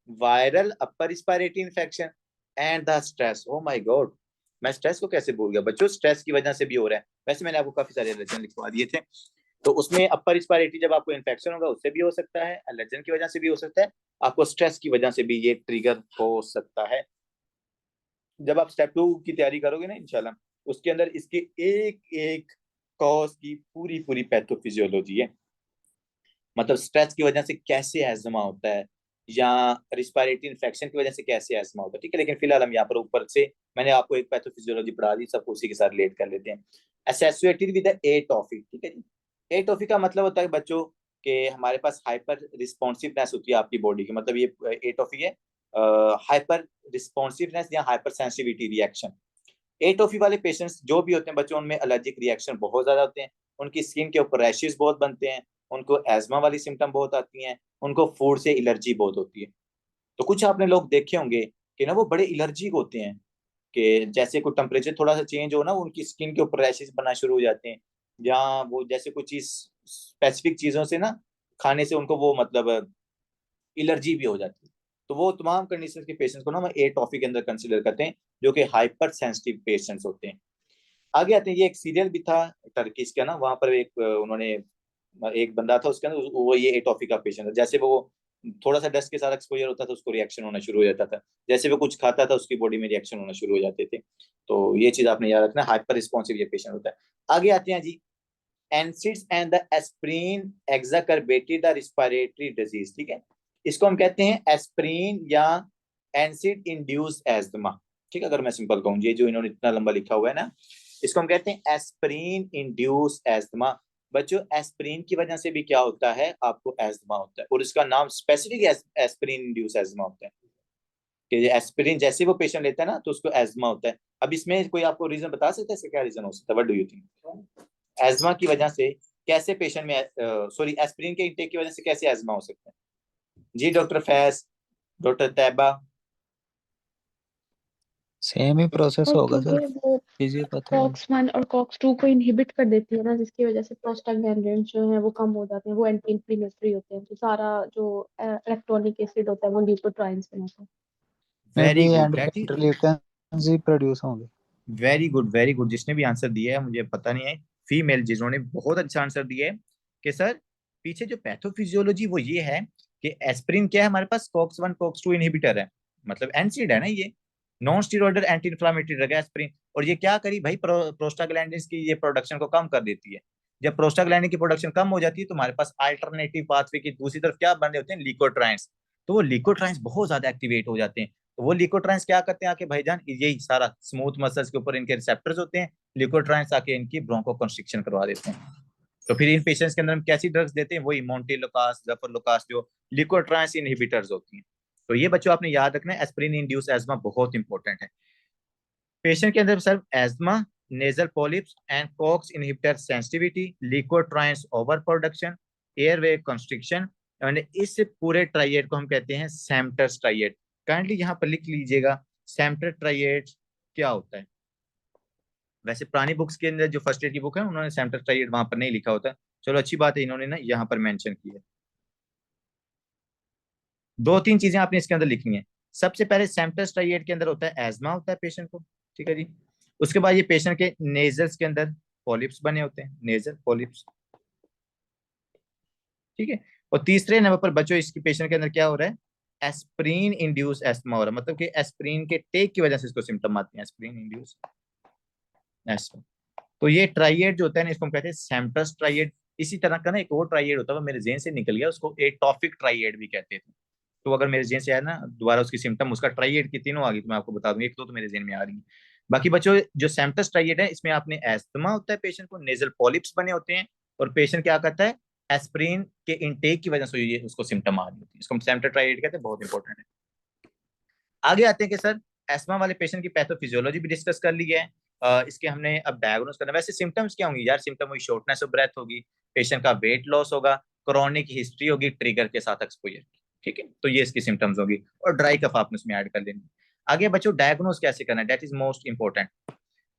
viral upper respiratory infection and the stress। oh my god, मैं स्ट्रेस को कैसे भूल गया बच्चों, स्ट्रेस की वजह से भी हो रहा है। वैसे मैंने आपको काफी सारे एलर्जन लिखवा दिए थे, तो उसमें अपर रिस्पायरेटरी जब आपको इन्फेक्शन होगा उससे भी हो सकता है, एलर्जन की वजह से भी हो सकता है, आपको स्ट्रेस की वजह से भी ये ट्रिगर हो सकता है। जब आप स्टेप 2 की तैयारी करोगे ना इंशाल्लाह, उसके अंदर इसके एक एक कॉज की पूरी पूरी पैथोफिजियोलॉजी है, मतलब स्ट्रेस की वजह से कैसे एजमा होता है या रिस्पायरेटरी इन्फेक्शन की वजह से कैसे एजमा होता है, ठीक है। लेकिन फिलहाल हम यहाँ पर ऊपर से मैंने आपको एक पैथोफिजियोलॉजी पढ़ा दी, सबको उसी के साथ रिलेट कर लेते हैं। एसोसिएटेड विद एटॉफी, ठीक है जी। एटॉफी का मतलब होता है बच्चों कि हमारे पास हाइपर रिस्पॉन्सिवनेस होती है आपकी बॉडी की, मतलब ये एटॉफी है हाइपर रिस्पॉन्सिवनेस या हाइपर सेंसिटिविटी रिएक्शन। एटॉफी वाले पेशेंट्स जो भी होते हैं बच्चों, उनमें एलर्जिक रिएक्शन बहुत ज्यादा होते हैं, उनकी स्किन के ऊपर रैशेस बहुत बनते हैं, उनको एजमा वाली सिम्टम बहुत आती हैं, उनको फूड से एलर्जी बहुत होती है। तो कुछ आपने लोग देखे होंगे कि ना वो बड़े एलर्जिक होते हैं, कि जैसे कोई टेम्परेचर थोड़ा सा चेंज हो ना उनकी स्किन के ऊपर रैशेस बनना शुरू हो जाते हैं, या वो जैसे कोई चीज स्पेसिफिक चीजों से ना खाने से उनको वो मतलब एलर्जी भी हो जाती है। तो वो तमाम कंडीशन के पेशेंट्स को ना हम ए टॉफी के अंदर कंसिडर करते हैं, जो कि हाइपर सेंसिटिव पेशेंट्स होते हैं। आगे आते हैं, ये एक सीरियल भी था टर्किश का ना, वहां पर एक उन्होंने एक बंदा था उसके अंदर, वो ये एटॉफी का पेशेंट था। जैसे वो थोड़ा सा डस्ट के साथ एक्सपोजर होता था उसको रिएक्शन होना शुरू हो जाता था, जैसे वो कुछ खाता था उसकी बॉडी में रिएक्शन होना शुरू हो जाते थे। तो ये चीज आपने याद रखना, हाइपर रिस्पॉन्सिव ये पेशेंट होता है। आगे आते हैं जी, NSAIDs and the aspirin exacerbated the respiratory disease, ठीक है। इसको हम कहते हैं एस्प्रीन या एनसिड इंड्यूस एस्थमा, ठीक है। अगर मैं सिंपल कहूँ, ये जो इन्होंने इतना लंबा लिखा हुआ है ना, इसको हम कहते हैं एस्प्रीन इंड्यूस एस्थमा। बच्चों एस्प्रीन की वजह से भी क्या होता है, आपको एस्थमा होता है, और इसका नाम स्पेसिफिक एस्प्रीन इंड्यूस एस्थमा होता है, कि एस्प्रीन जैसे वो पेशेंट लेता है ना तो उसको एस्थमा होता है। अब इसमें कोई आपको रीजन बता सकता है इसका क्या रीजन हो सकता है, what do you think? Asthma की वजह से कैसे पेशेंट में, सॉरी एस्प्रिन के इंटेक की वजह से कैसे एस्थमा हो सकता है? जी डॉक्टर फैज, डॉक्टर तैबा। सेम ही प्रोसेस और होगा सर, क्योंकि वो फिजियोपैथोलॉजी। COX-1 और COX-2 को इनहिबिट कर देती है ना, जिसकी वजह से प्रोस्टाग्लैंडिन्स जो है वो कम हो जाते हैं, वो एंटी इन्फ्लेमेटरी होते हैं, तो सारा जो इलेक्ट्रॉनिक एसिड होता है वो ल्यूकोट्राइन्स बनाता है। May very be good, and that is interleukins ही प्रोड्यूस होंगे। Very good, very good. जिसने भी आंसर दिया है मुझे पता नहीं है, फीमेल जिन्होंने बहुत अच्छा आंसर दिया है कि सर पीछे जो पैथोफिजियोलॉजी वो ये है कि एस्पिरिन क्या है हमारे पास, COX-1 COX-2 इनहिबिटर है, मतलब एनसीड है ना ये, non steroidal anti inflammatory drug है एस्पिरिन। और ये क्या करी भाई, प्रोस्टाग्लैंडिन्स की ये प्रोडक्शन को कम कर देती है। जब प्रोस्टाग्लैंडिन की प्रोडक्शन कम हो जाती है तो हमारे पास अल्टरनेटिव पाथवे की दूसरी तरफ क्या बन रहे होते हैं, लिकोट्राइन्स। तो वो लिकोट्राइन्स बहुत ज्यादा एक्टिवेट हो जाते हैं। तो वो लिकोट्राइन्स क्या करते हैं आके भाईजान, यही सारा स्मूथ मसल्स के ऊपर इनके रिसेप्टर्स होते हैं, लिकोट्राइन्स आके इनकी ब्रोंको कंस्ट्रिक्शन करवा देते हैं। तो फिर इन पेशेंट्स के अंदर हम कैसी ड्रग्स देते हैं, वही मोन्टेलोकास, जफरलोकास, जो लिकोट्राइन्स इनहिबिटर्स होती हैं। तो ये बच्चों आपने याद रखना है, एस्पिरिन इंड्यूस एस्मा बहुत इंपॉर्टेंट है। पेशेंट के अंदर sir asthma, nasal polyps and COX inhibitor sensitivity, leukotrienes over production, airway constriction, and इस पूरे ट्राइएड को हम कहते हैं सैम्प्टर्स ट्राइएड। काइंडली यहाँ पर लिख लीजिएगा सैम्प्टर ट्राइएड क्या होता है। वैसे पुरानी बुक्स के अंदर जो फर्स्ट एड की बुक है उन्होंने सैम्प्टर ट्राइएड वहां पर नहीं लिखा होता, चलो अच्छी बात है इन्होंने ना यहाँ पर मेंशन की है। दो तीन चीजें आपने इसके अंदर लिखनी है। सबसे पहले सैम्प्टर्स ट्राइएड के अंदर होता है एस्मा होता है पेशेंट को, ठीक है जी। उसके बाद ये पेशेंट के नेजल्स के अंदर पॉलिप्स बने होते हैं, नेजल पॉलिप्स, ठीक है। और तीसरे नंबर पर बच्चों इसकी पेशेंट के अंदर क्या हो रहा है, एस्प्रीन इंड्यूस एस्मा हो रहा है, मतलब कि एस्प्रीन के टेक की वजह से इसको सिम्टम आते हैं, एस्प्रीन इंड्यूस एस्मा। तो ये ट्राइएड जो होता है ना, इसको हम कहते हैं सैम्प्टर्स ट्राइएड। इसी तरह का ना एक और ट्राइएड होता है, वो मेरे जेन से निकल गया, उसको एटॉफिक ट्राइएड भी कहते थे। तो अगर मेरे जेन से आया ना दोबारा उसकी सिम्टम, उसका ट्राइएड की तीनों आ गई तो मैं आपको बता दूंगी, एक तो मेरे जेन में आ रही है। बाकी बच्चों जो सैम्प्टस ट्राइएड है इसमें आपने एस्थमा होता है पेशेंट को, नेजल पॉलिप्स बने होते हैं, और पेशेंट क्या करता है, एस्प्रिन के इनटेक की वजह से ये उसको सिम्टम आ रही होती है, इसको हम सैम्प्टस ट्राइएड कहते हैं, बहुत इंपॉर्टेंट है। आगे आते हैं कि सर एस्मा वाले पेशेंट की पैथोफिजियोलॉजी भी डिस्कस कर ली है। इसके हमने अब डायग्नोस करना। वैसे सिम्टम्स क्या होंगी यार, सिम्टम वही शॉर्टनेस ऑफ ब्रेथ होगी, पेशेंट का वेट लॉस होगा, क्रॉनिक हिस्ट्री होगी ट्रिगर के साथ एक्सपोजर, ठीक है। तो ये इसकी सिम्टम्स होगी, और ड्राई कफ आपने उसमें ऐड कर देनी। आगे बच्चों डायग्नोस कैसे करना है, that is most important.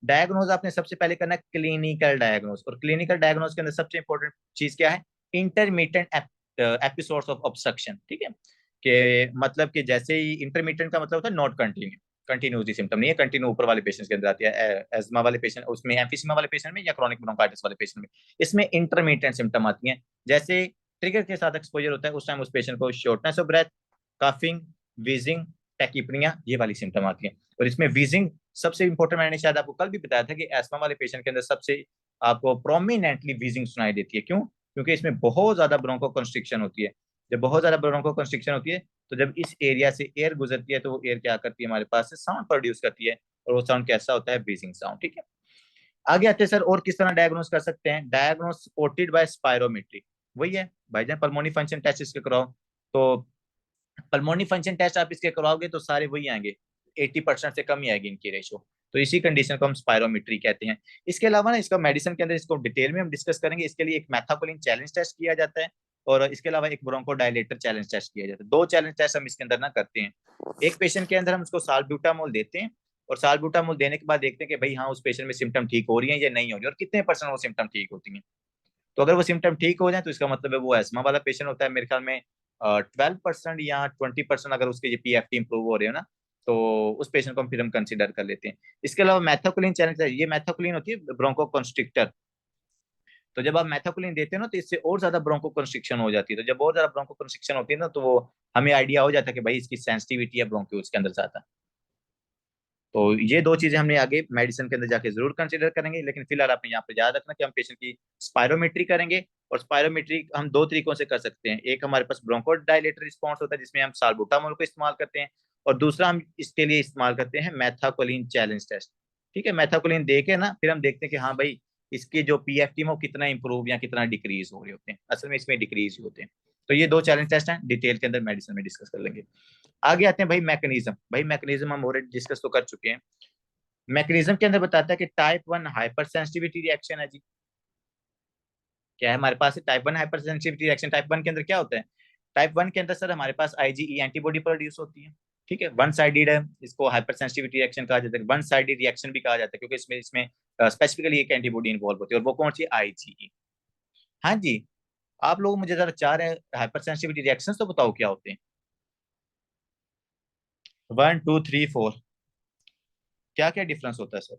Diagnose आपने सबसे पहले करना है क्लिनिकल डायग्नोज, और क्लिनिकल डायग्नोज के अंदर सबसे इंपॉर्टेंट चीज क्या है, इंटरमिटेंट एपिसोड्स ऑफ ऑब्स्ट्रक्शन, ठीक है। कि मतलब कि जैसे ही इंटरमिटेंट का मतलब होता है नॉट कंटिन्यू, कंटिन्यूसली सिम्टम नहीं है, कंटिन्यू ऊपर वाले पेशेंट्स के अंदर आती है, एस्मा वाले पेशेंट उसमें, एम्फीसिमा वाले पेशेंट में, या क्रॉनिक ब्रोंकाइटिस वाले पेशेंट में, इसमें इंटरमिटेंट सिम्टम आती हैं। जैसे ट्रिगर के साथ एक्सपोजर होता है उस टाइम उस पेशेंट को shortness of breath, coughing, wheezing, tachypnea, ये वाली सिम्टम आती है। और इसमें वीजिंग सबसे इंपॉर्टेंट, मैंने शायद आपको कल भी बताया था कि एस्मा वाले पेशेंट के अंदर सबसे आपको प्रोमिनेंटली वीजिंग सुनाई देती है। क्यों? क्योंकि इसमें बहुत ज्यादा ब्रोंको कंस्ट्रिक्शन होती है। जब बहुत ज्यादा ब्रोंको कंस्ट्रिक्शन होती है तो जब इस एरिया से एयर गुजरती है तो वो एयर क्या करती है, हमारे पास से साउंड प्रोड्यूस करती है, और वो साउंड कैसा होता है, वीजिंग साउंड, ठीक है। आगे आते हैं सर, और किस तरह डायग्नोस कर सकते हैं, डायग्नोस सपोर्टेड बाय स्पायरोमेट्री। वही है भाईजान, पल्मोनी फंक्शन टेस्ट इसके कराओ। तो पल्मोनी फंक्शन टेस्ट आप इसके करवाओगे तो सारे वही आएंगे, 80% से कम ही आएगी इनकी रेशो। तो इसी कंडीशन को हम स्पायरोमेट्री कहते हैं। इसके अलावा ना इसका मेडिसिन के अंदर इसको डिटेल में हम डिस्कस करेंगे। इसके लिए एक मैथाकोलिन चैलेंज टेस्ट किया जाता है, और इसके अलावा एक ब्रोंकोडायलेटर चैलेंज टेस्ट किया जाता है। दो चैलेंज टेस्ट हम इसके अंदर ना करते हैं। एक पेशेंट के अंदर हम उसको साल्ब्यूटामोल देते हैं, और साल्ब्यूटामोल देने के बाद देखते हैं कि भाई हाँ उस पेशेंट में सिम्टम ठीक हो रही है या नहीं हो रही है, और कितने % वो सिम्टम ठीक होती है। तो अगर वो सिम्टम ठीक हो जाए तो इसका मतलब है वो एस्मा वाला पेशेंट होता है। मेरे ख्याल में 12% या 20% अगर उसके ये पीएफटी इंप्रूव हो रहे हो ना, तो उस पेशेंट को हम फिर हम कंसिडर कर लेते हैं। इसके अलावा मैथाकोलिन चैलेंज है, ये मैथाकोलिन होती है ब्रोंको कंस्ट्रिक्टर। तो जब आप मैथाकोलिन देते हो ना तो इससे और ज्यादा ब्रोंको कंस्ट्रिक्शन हो जाती है। तो जब और ज्यादा ब्रोंको कंस्ट्रिक्शन होती है ना तो वो हमें आइडिया हो जाता है कि भाई इसकी सेंसिटिविटी है ब्रोंक्यूल्स के अंदर ज्यादा। तो ये दो चीजें हमने आगे मेडिसिन के अंदर जाके जरूर कंसिडर करेंगे, लेकिन फिलहाल आपने यहाँ पे याद रखना कि हम पेशेंट की स्पायरोमेट्री करेंगे। और स्पायरोमेट्री हम दो तरीकों से कर सकते हैं, एक हमारे पास ब्रोंकोडायलेटर रिस्पॉन्स होता है जिसमें हम साल्बुटामोल को इस्तेमाल करते हैं, और दूसरा हम इसके लिए इस्तेमाल करते हैं मैथाकोलिन चैलेंज टेस्ट, ठीक है। मैथाकोलिन दे के ना फिर हम देखते हैं कि हाँ भाई इसके जो पीएफटी में वो कितना इंप्रूव या कितना डिक्रीज हो रहे होते हैं, असल में इसमें डिक्रीज होते हैं। तो ये दो चैलेंज टेस्ट हैं, डिटेल के अंदर मेडिसिन में डिस्कस कर लेंगे। आगे आते हैं भाई मैकेनिज्म। भाई मैकेनिज्म हम ऑलरेडी डिस्कस तो कर चुके हैं। मैकेनिज्म के अंदर बताता है कि टाइप 1 हाइपर सेंसिटिविटी रिएक्शन है जी। क्या है हमारे पास, type 1 hypersensitivity reaction. Type 1 के अंदर क्या होता है, टाइप 1 के अंदर सर हमारे पास आईजीई एंटीबॉडी प्रोड्यूस होती है, ठीक है, वन साइडेड है, इसको हाइपर सेंसिटिविटी रिएक्शन कहा जाता है, वन साइडेड रिएक्शन भी कहा जाता है, क्योंकि इसमें इसमें स्पेसिफिकली एक एंटीबॉडी इन्वॉल्व होती है, और वो कौन सी, आईजीई। हाँ जी, आप लोग मुझे जरा चार हाइपर सेंसिटिविटी रिएक्शन तो बताओ क्या होते हैं। 1 2 3 4, क्या क्या डिफरेंस होता है सर?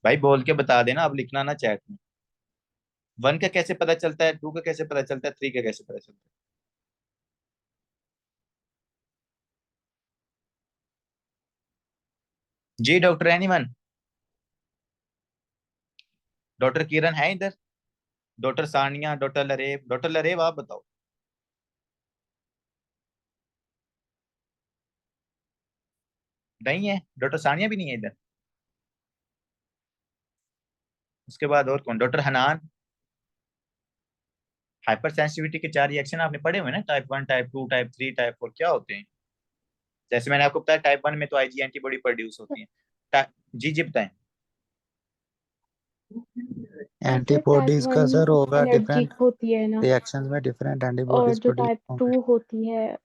भाई बोल के बता देना, अब लिखना ना चैट में। 1 का कैसे पता चलता है, 2 का कैसे पता चलता है, 3 का कैसे पता चलता है? जी डॉक्टर एनीवन, डॉक्टर किरण है इधर, डॉक्टर सानिया, डॉक्टर लरेब, डॉक्टर लरेब आप बताओ। नहीं है, डॉक्टर सानिया भी नहीं है इधर। उसके बाद और कौन, डॉक्टर हनान। हाइपर सेंसिटिविटी के चार रिएक्शन आपने पढ़े हुए ना, टाइप 1, टाइप 2, टाइप 3, टाइप 4, क्या होते हैं? जैसे मैंने आपको बताया, टाइप 1 में तो आईजी एंटीबॉडी प्रोड्यूस होती है। जी जी बताएं। सर टाइप एंटीबॉडीज का 1 सर होगा डिफरेंट एनर्जिक होती है ना, रिएक्शंस में डिफरेंट और एंटीबॉडीज जो प्रोड्यूस टाइप होंगे। 2 होती है,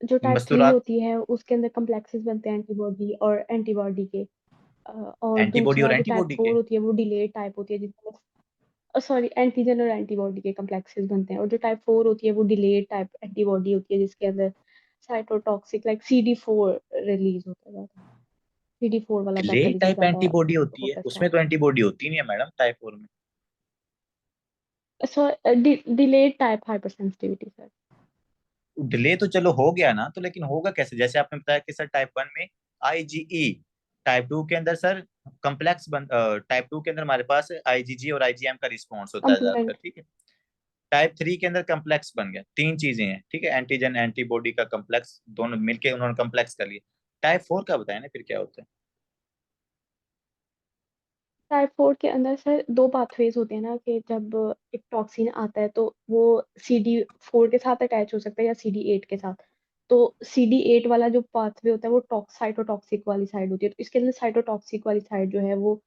जो टाइप 3 मस्तूरात, होती है उसके अंदर कम्प्लेक्सेस बनते हैं एंटीबॉडी और एंटीबॉडी के। और एंटीबॉडी और दूसरा जो टाइप एंटीबॉडी 4 के। होती है वो डिलेड टाइप होती है, जिसमें सॉरी एंटीजन और एंटीबॉडी के कम्प्लेक्सेस बनते हैं। और जो टाइप 4 होती है वो डिलेड टाइप एंटीबॉडी होती है, जिसके अंदर साइटोटॉक्सिक लाइक CD4 रिलीज होता है ज्यादा। CD4 वाला डिले मैकेनिज्म टाइप ज्यादा एंटीबॉडी होती है, होता है उसमें स्ट्रॉन्ग। तो एंटीबॉडी होती नहीं है मैडम टाइप 4 में। So delayed type hypersensitivity sir. Delay तो चलो हो गया ना, तो लेकिन होगा कैसे? जैसे आपने बताया कि सर टाइप 1 में आईजीई, टाइप 2 के अंदर सर कम्प्लेक्स बन, टाइप 2 के अंदर हमारे पास आईजीजी और आईजीएम का रिस्पॉन्स होता है ज्यादातर, कंप्लीमेंट। ठीक है। टाइप 3 के अंदर कम्प्लेक्स बन गया, तीन चीजें हैं, ठीक है, एंटीजन एंटीबॉडी का कम्प्लेक्स, दोनों मिलके उन्होंने कम्प्लेक्स कर लिया। टाइप 4 का बताया ना फिर क्या होता है? टाइप 4 के अंदर सर दो पाथवेज होते हैं ना, कि जब एक टॉक्सिन आता है तो वो CD4 के साथ अटैच हो सकता है या CD8 के साथ। तो CD8 वाला जो पाथवे होता है वो साइटोटॉक्सिक वाली साइड होती है, तो इसके अंदर साइटोटॉक्सिक वाली साइड जो है वो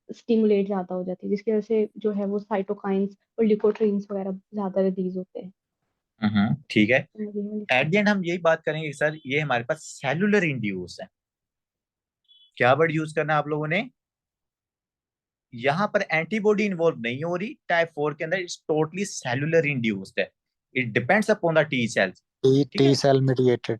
स्टिमुलेट ज्यादा हो जाती है, जिसकी वजह से जो है वो साइटोकाइंस और ल्यूकोट्रीन्स वगैरह ज्यादा रिलीज होते हैं। ठीक है। तो ये वाली एट चीज़। द एंड हम यही बात करेंगे कि सर ये हमारे पास सेलुलर इंड्यूस है। क्या वर्ड यूज करना है आप लोगों ने? यहाँ पर एंटीबॉडी इन्वॉल्व नहीं हो रही, टाइप 4 के अंदर इट्स टोटली सेलुलर इंड्यूस्ड है, it depends upon the T cells. T ठीक टी है, सेल मीडिएटेड।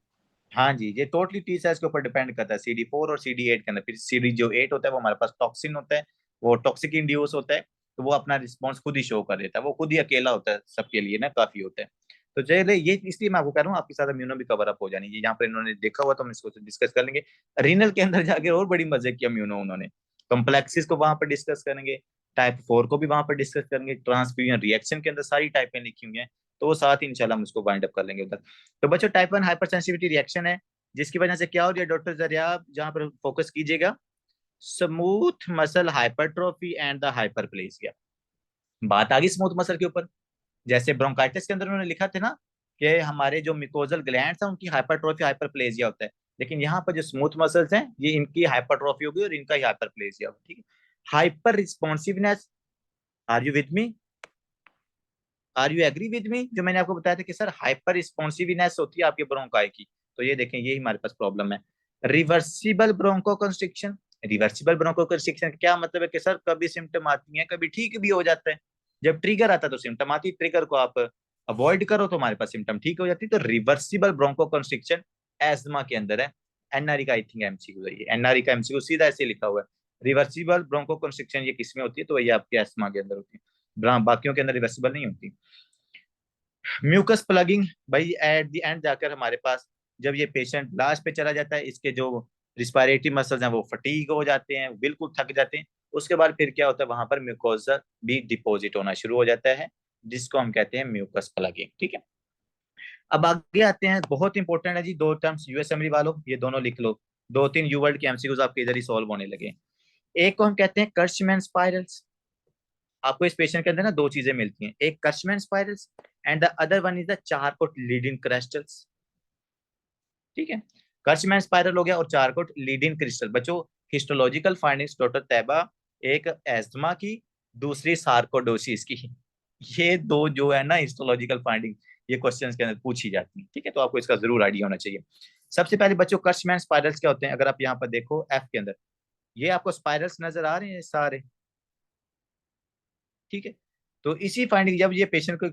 हाँ जी, ये टोटली टी सेल्स के ऊपर डिपेंड करता है, CD4 और CD8 के अंदर। फिर CD जो 8 होता है वो हमारे पास टॉक्सिन होता है, वो टॉक्सिक इंड्यूस होता है, तो वो अपना रिस्पॉन्स खुद ही शो कर देता है, वो खुद ही अकेला होता है, सबके लिए ना काफी होता है। तो चलिए, ये इसलिए मैं आपको कह रहा हूँ आपके साथ इम्यूनो भी कवर अप हो जानी है, यहाँ पर इन्होंने देखा हुआ तो हम इसको डिस्कस कर लेंगे। रीनल के अंदर जाके और बड़ी मजे की इम्यूनो उन्होंने कम्प्लेक्सिस को वहां पर डिस्कस करेंगे, टाइप 4 को भी वहां पर डिस्कस करेंगे, ट्रांसफ्यूजन रिएक्शन के अंदर सारी टाइपें लिखी हुई हैं, तो वो साथ ही इंशाल्लाह हम उसको वाइंड अप कर लेंगे उधर। तो बच्चों, टाइप 1 हाइपर सेंसिटिविटी रिएक्शन है, जिसकी वजह से क्या हो रही है डॉक्टर, जरिया जहां पर फोकस कीजिएगा, smooth muscle hypertrophy and the hyperplasia. बात आ गई स्मूथ मसल के ऊपर। जैसे ब्रोंकाइटिस के अंदर उन्होंने लिखा था ना कि हमारे जो मिकोजल ग्लैंड्स हैं उनकी हाइपरट्रोफी हाइपरप्लेसिया होता है, लेकिन यहाँ पर जो स्मूथ मसल्स हैं ये इनकी हाइपरट्रोफी होगी और इनका ही हाइपरप्लेसिया होगी, ठीक है। Hyper responsiveness, are you with me, are you agree with me? जो मैंने आपको बताया था कि सर हाइपर रिस्पॉन्सिवनेस होती है आपके ब्रोंकाई की, तो ये देखें यही हमारे पास प्रॉब्लम है। रिवर्सिबल ब्रोंकोकंस्ट्रिक्शन, रिवर्सिबल ब्रोंकोकंस्ट्रिक्शन का क्या मतलब है कि सर कभी सिम्टम आती है, कभी ठीक भी हो जाता है, जब ट्रिगर आता है तो सिम्टम आती है, ट्रिगर को आप अवॉइड करो तो हमारे पास सिम्टम ठीक हो जाती है। तो रिवर्सिबल ब्रोंकोकंस्ट्रिक्शन एस्मा के अंदर है। एनआरई का आई थिंक एमसीक्यू है, ये एनआरई का एमसीक्यू सीधा ऐसे लिखा हुआ है। रिवर्सिबल ब्रोंकोकंस्ट्रिक्शन ये किसमें होती है? तो ये आपके एस्मा के अंदर होती है, बाकियों के अंदर रिवर्सिबल नहीं होती। म्यूकस प्लगिंग, भाई एट द एंड जाकर हमारे पास जब ये पेशेंट लास्ट पे चला जाता है, इसके जो रिस्पायरेटरी मसल्स हैं वो फटीग हो जाते हैं, बिल्कुल थक जाते हैं, उसके बाद फिर क्या होता है, वहां पर म्यूकोसा भी डिपॉजिट होना शुरू हो जाता है, जिसको हम कहते हैं म्यूकस प्लगिंग, ठीक है। अब आगे आते हैं, बहुत इंपॉर्टेंट है जी, दो टर्म्स यूएसएमरी वालों ये दोनों लिख लो, दो तीन यू वर्ल्ड के एमसीक्यूज आपके इधर ही सॉल्व होने लगे। एक को हम कहते हैं कर्शमैन स्पाइरल्स। आपको इस पेशेंट के अंदर ना दो चीजें मिलती हैं, एक Curschmann spirals and the other one is the Charcot Leyden crystals, ठीक है। कर्शमैन स्पाइरल हो गया और चारकोट लीडिंग क्रिस्टल। बच्चों, हिस्टोलॉजिकल फाइंडिंग्स डॉक्टर तैयबा, एक एस्थमा की, दूसरी सार्कोडोसिस की, ये दो जो है ना हिस्टोलॉजिकल फाइंडिंग, ये क्वेश्चंस के अंदर पूछी जाती है, ठीक है। तो आपको इसका जरूर आइडिया होना चाहिए। सबसे पहले बच्चों कर्शमैन स्पाइरल्स क्या होते हैं, अगर आप यहाँ पर देखो एफ के अंदर, ये आपको स्पाइरल्स नजर आ रहे हैं सारे, ठीक है। तो इसी फाइंडिंग, जब ये पेशेंट को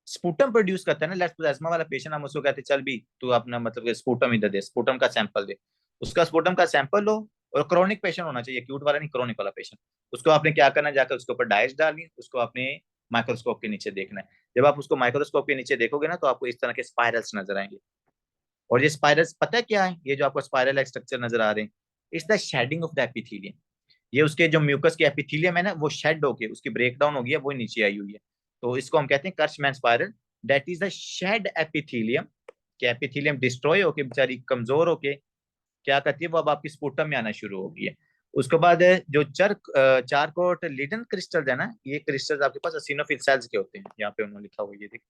स्पूटम प्रोड्यूस करता है ना, लेट्स सपोज अस्थमा वाला पेशेंट, हम उसको कहते हैं चल भी तू अपना मतलब स्पूटम इधर दे, स्पूटम का सैंपल दे, उसका स्पूटम का सैंपल लो। और क्रोनिक पेशेंट होना चाहिए, एक्यूट वाला नहीं, क्रोनिक वाला पेशेंट। उसको आपने क्या करना है, जाकर उसके ऊपर डाइस डालनी, उसको अपने माइक्रोस्कोप के नीचे देखना है। जब आप उसको माइक्रोस्कोप के नीचे देखोगे ना, तो आपको इस तरह के स्पाइरल्स नजर आएंगे। और ये स्पाइरल्स पता है क्या है, ये जो आपको स्पाइरल स्ट्रक्चर नजर आ रहे हैं, it's the shedding of the epithelium. ये उसके जो म्यूकस की एपिथेलियम है ना, वो शेड होके उसकी ब्रेकडाउन हो गई है, वो नीचे आई हुई है। तो इसको हम कहते हैं Curschmann spiral, that is the shed epithelium. कि एपिथेलियम डिस्ट्रॉय होके बेचारी कमजोर होके क्या करती है, वो अब आपकी स्पूटम में आना शुरू हो गई है। उसके बाद जो चारकोट लिडन क्रिस्टल है ना, ये क्रिस्टल्स आपके पास एसिनोफिल सेल्स के होते हैं, यहाँ पे उन्होंने लिखा हुआ है, ये देखो।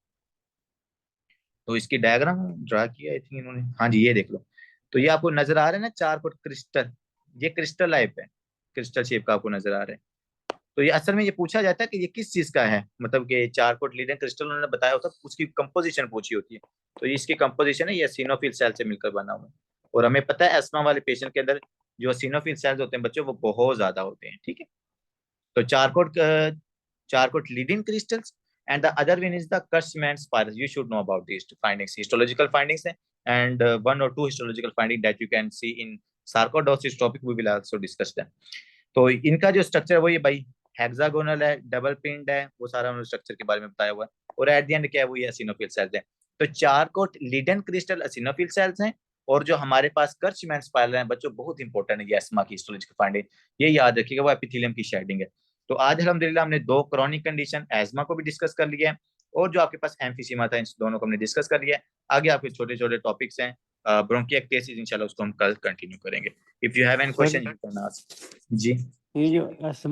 तो इसकी डायग्राम ड्रा किया आई थिंक इन्होंने, हाँ जी ये देख लो। तो ये आपको नजर आ रहा है ना चारकोट क्रिस्टल, ये क्रिस्टल टाइप है, क्रिस्टल शेप का आपको नजर आ रहा है। तो ये असल में ये पूछा जाता है कि ये किस चीज का है, मतलब कि चारकोट लीडन क्रिस्टल उन्होंने बताया होता है, उसकी कंपोजिशन पूछी होती है। तो ये इसकी कंपोजिशन है, ये एसिनोफिल सेल से मिलकर बना हुआ है। और हमें पता है अस्थमा वाले पेशेंट के अंदर जो एसिनोफिल सेल्स होते हैं बच्चों, वो बहुत ज्यादा होते हैं, ठीक है। तो Charcot Leyden crystals and the other one is the Kurtzman spirals. You should know about these two findings, histological findings, and one or two histological findings that you can see in sarcoidosis topic. We will also discuss them. तो इनका जो structure है वो ये भाई hexagonal है, double पिंड है, वो सारा उन्होंने स्ट्रक्चर के बारे में बताया हुआ है। और एट द एंड क्या है, वो ये एसिनोफिल सेल्स है। तो चारकोट लीडन क्रिस्टल एसिनोफिल सेल्स हैं, और जो हमारे पास कर्चमैन स्पाइरल है बच्चों, बहुत इंपॉर्टेंट है ये अस्थमा की हिस्टोलॉजिकल फाइंडिंग, ये याद रखिएगा, वो एपिथेलियम की शेडिंग है। तो आज अल्हम्दुलिल्लाह हमने दो क्रॉनिक कंडीशन एस्मा को भी डिस्कस कर लिया है, और जो आपके पास एम्फीसीमा था, इन दोनों को हमने डिस्कस कर लिया है। आगे आपके छोटे छोटे टॉपिक्स हैं, ब्रोंकिएक्टेसिस, इंशाल्लाह उसको हम कल कंटिन्यू करेंगे। If you have any question you can ask. जी ये जो अस्थमा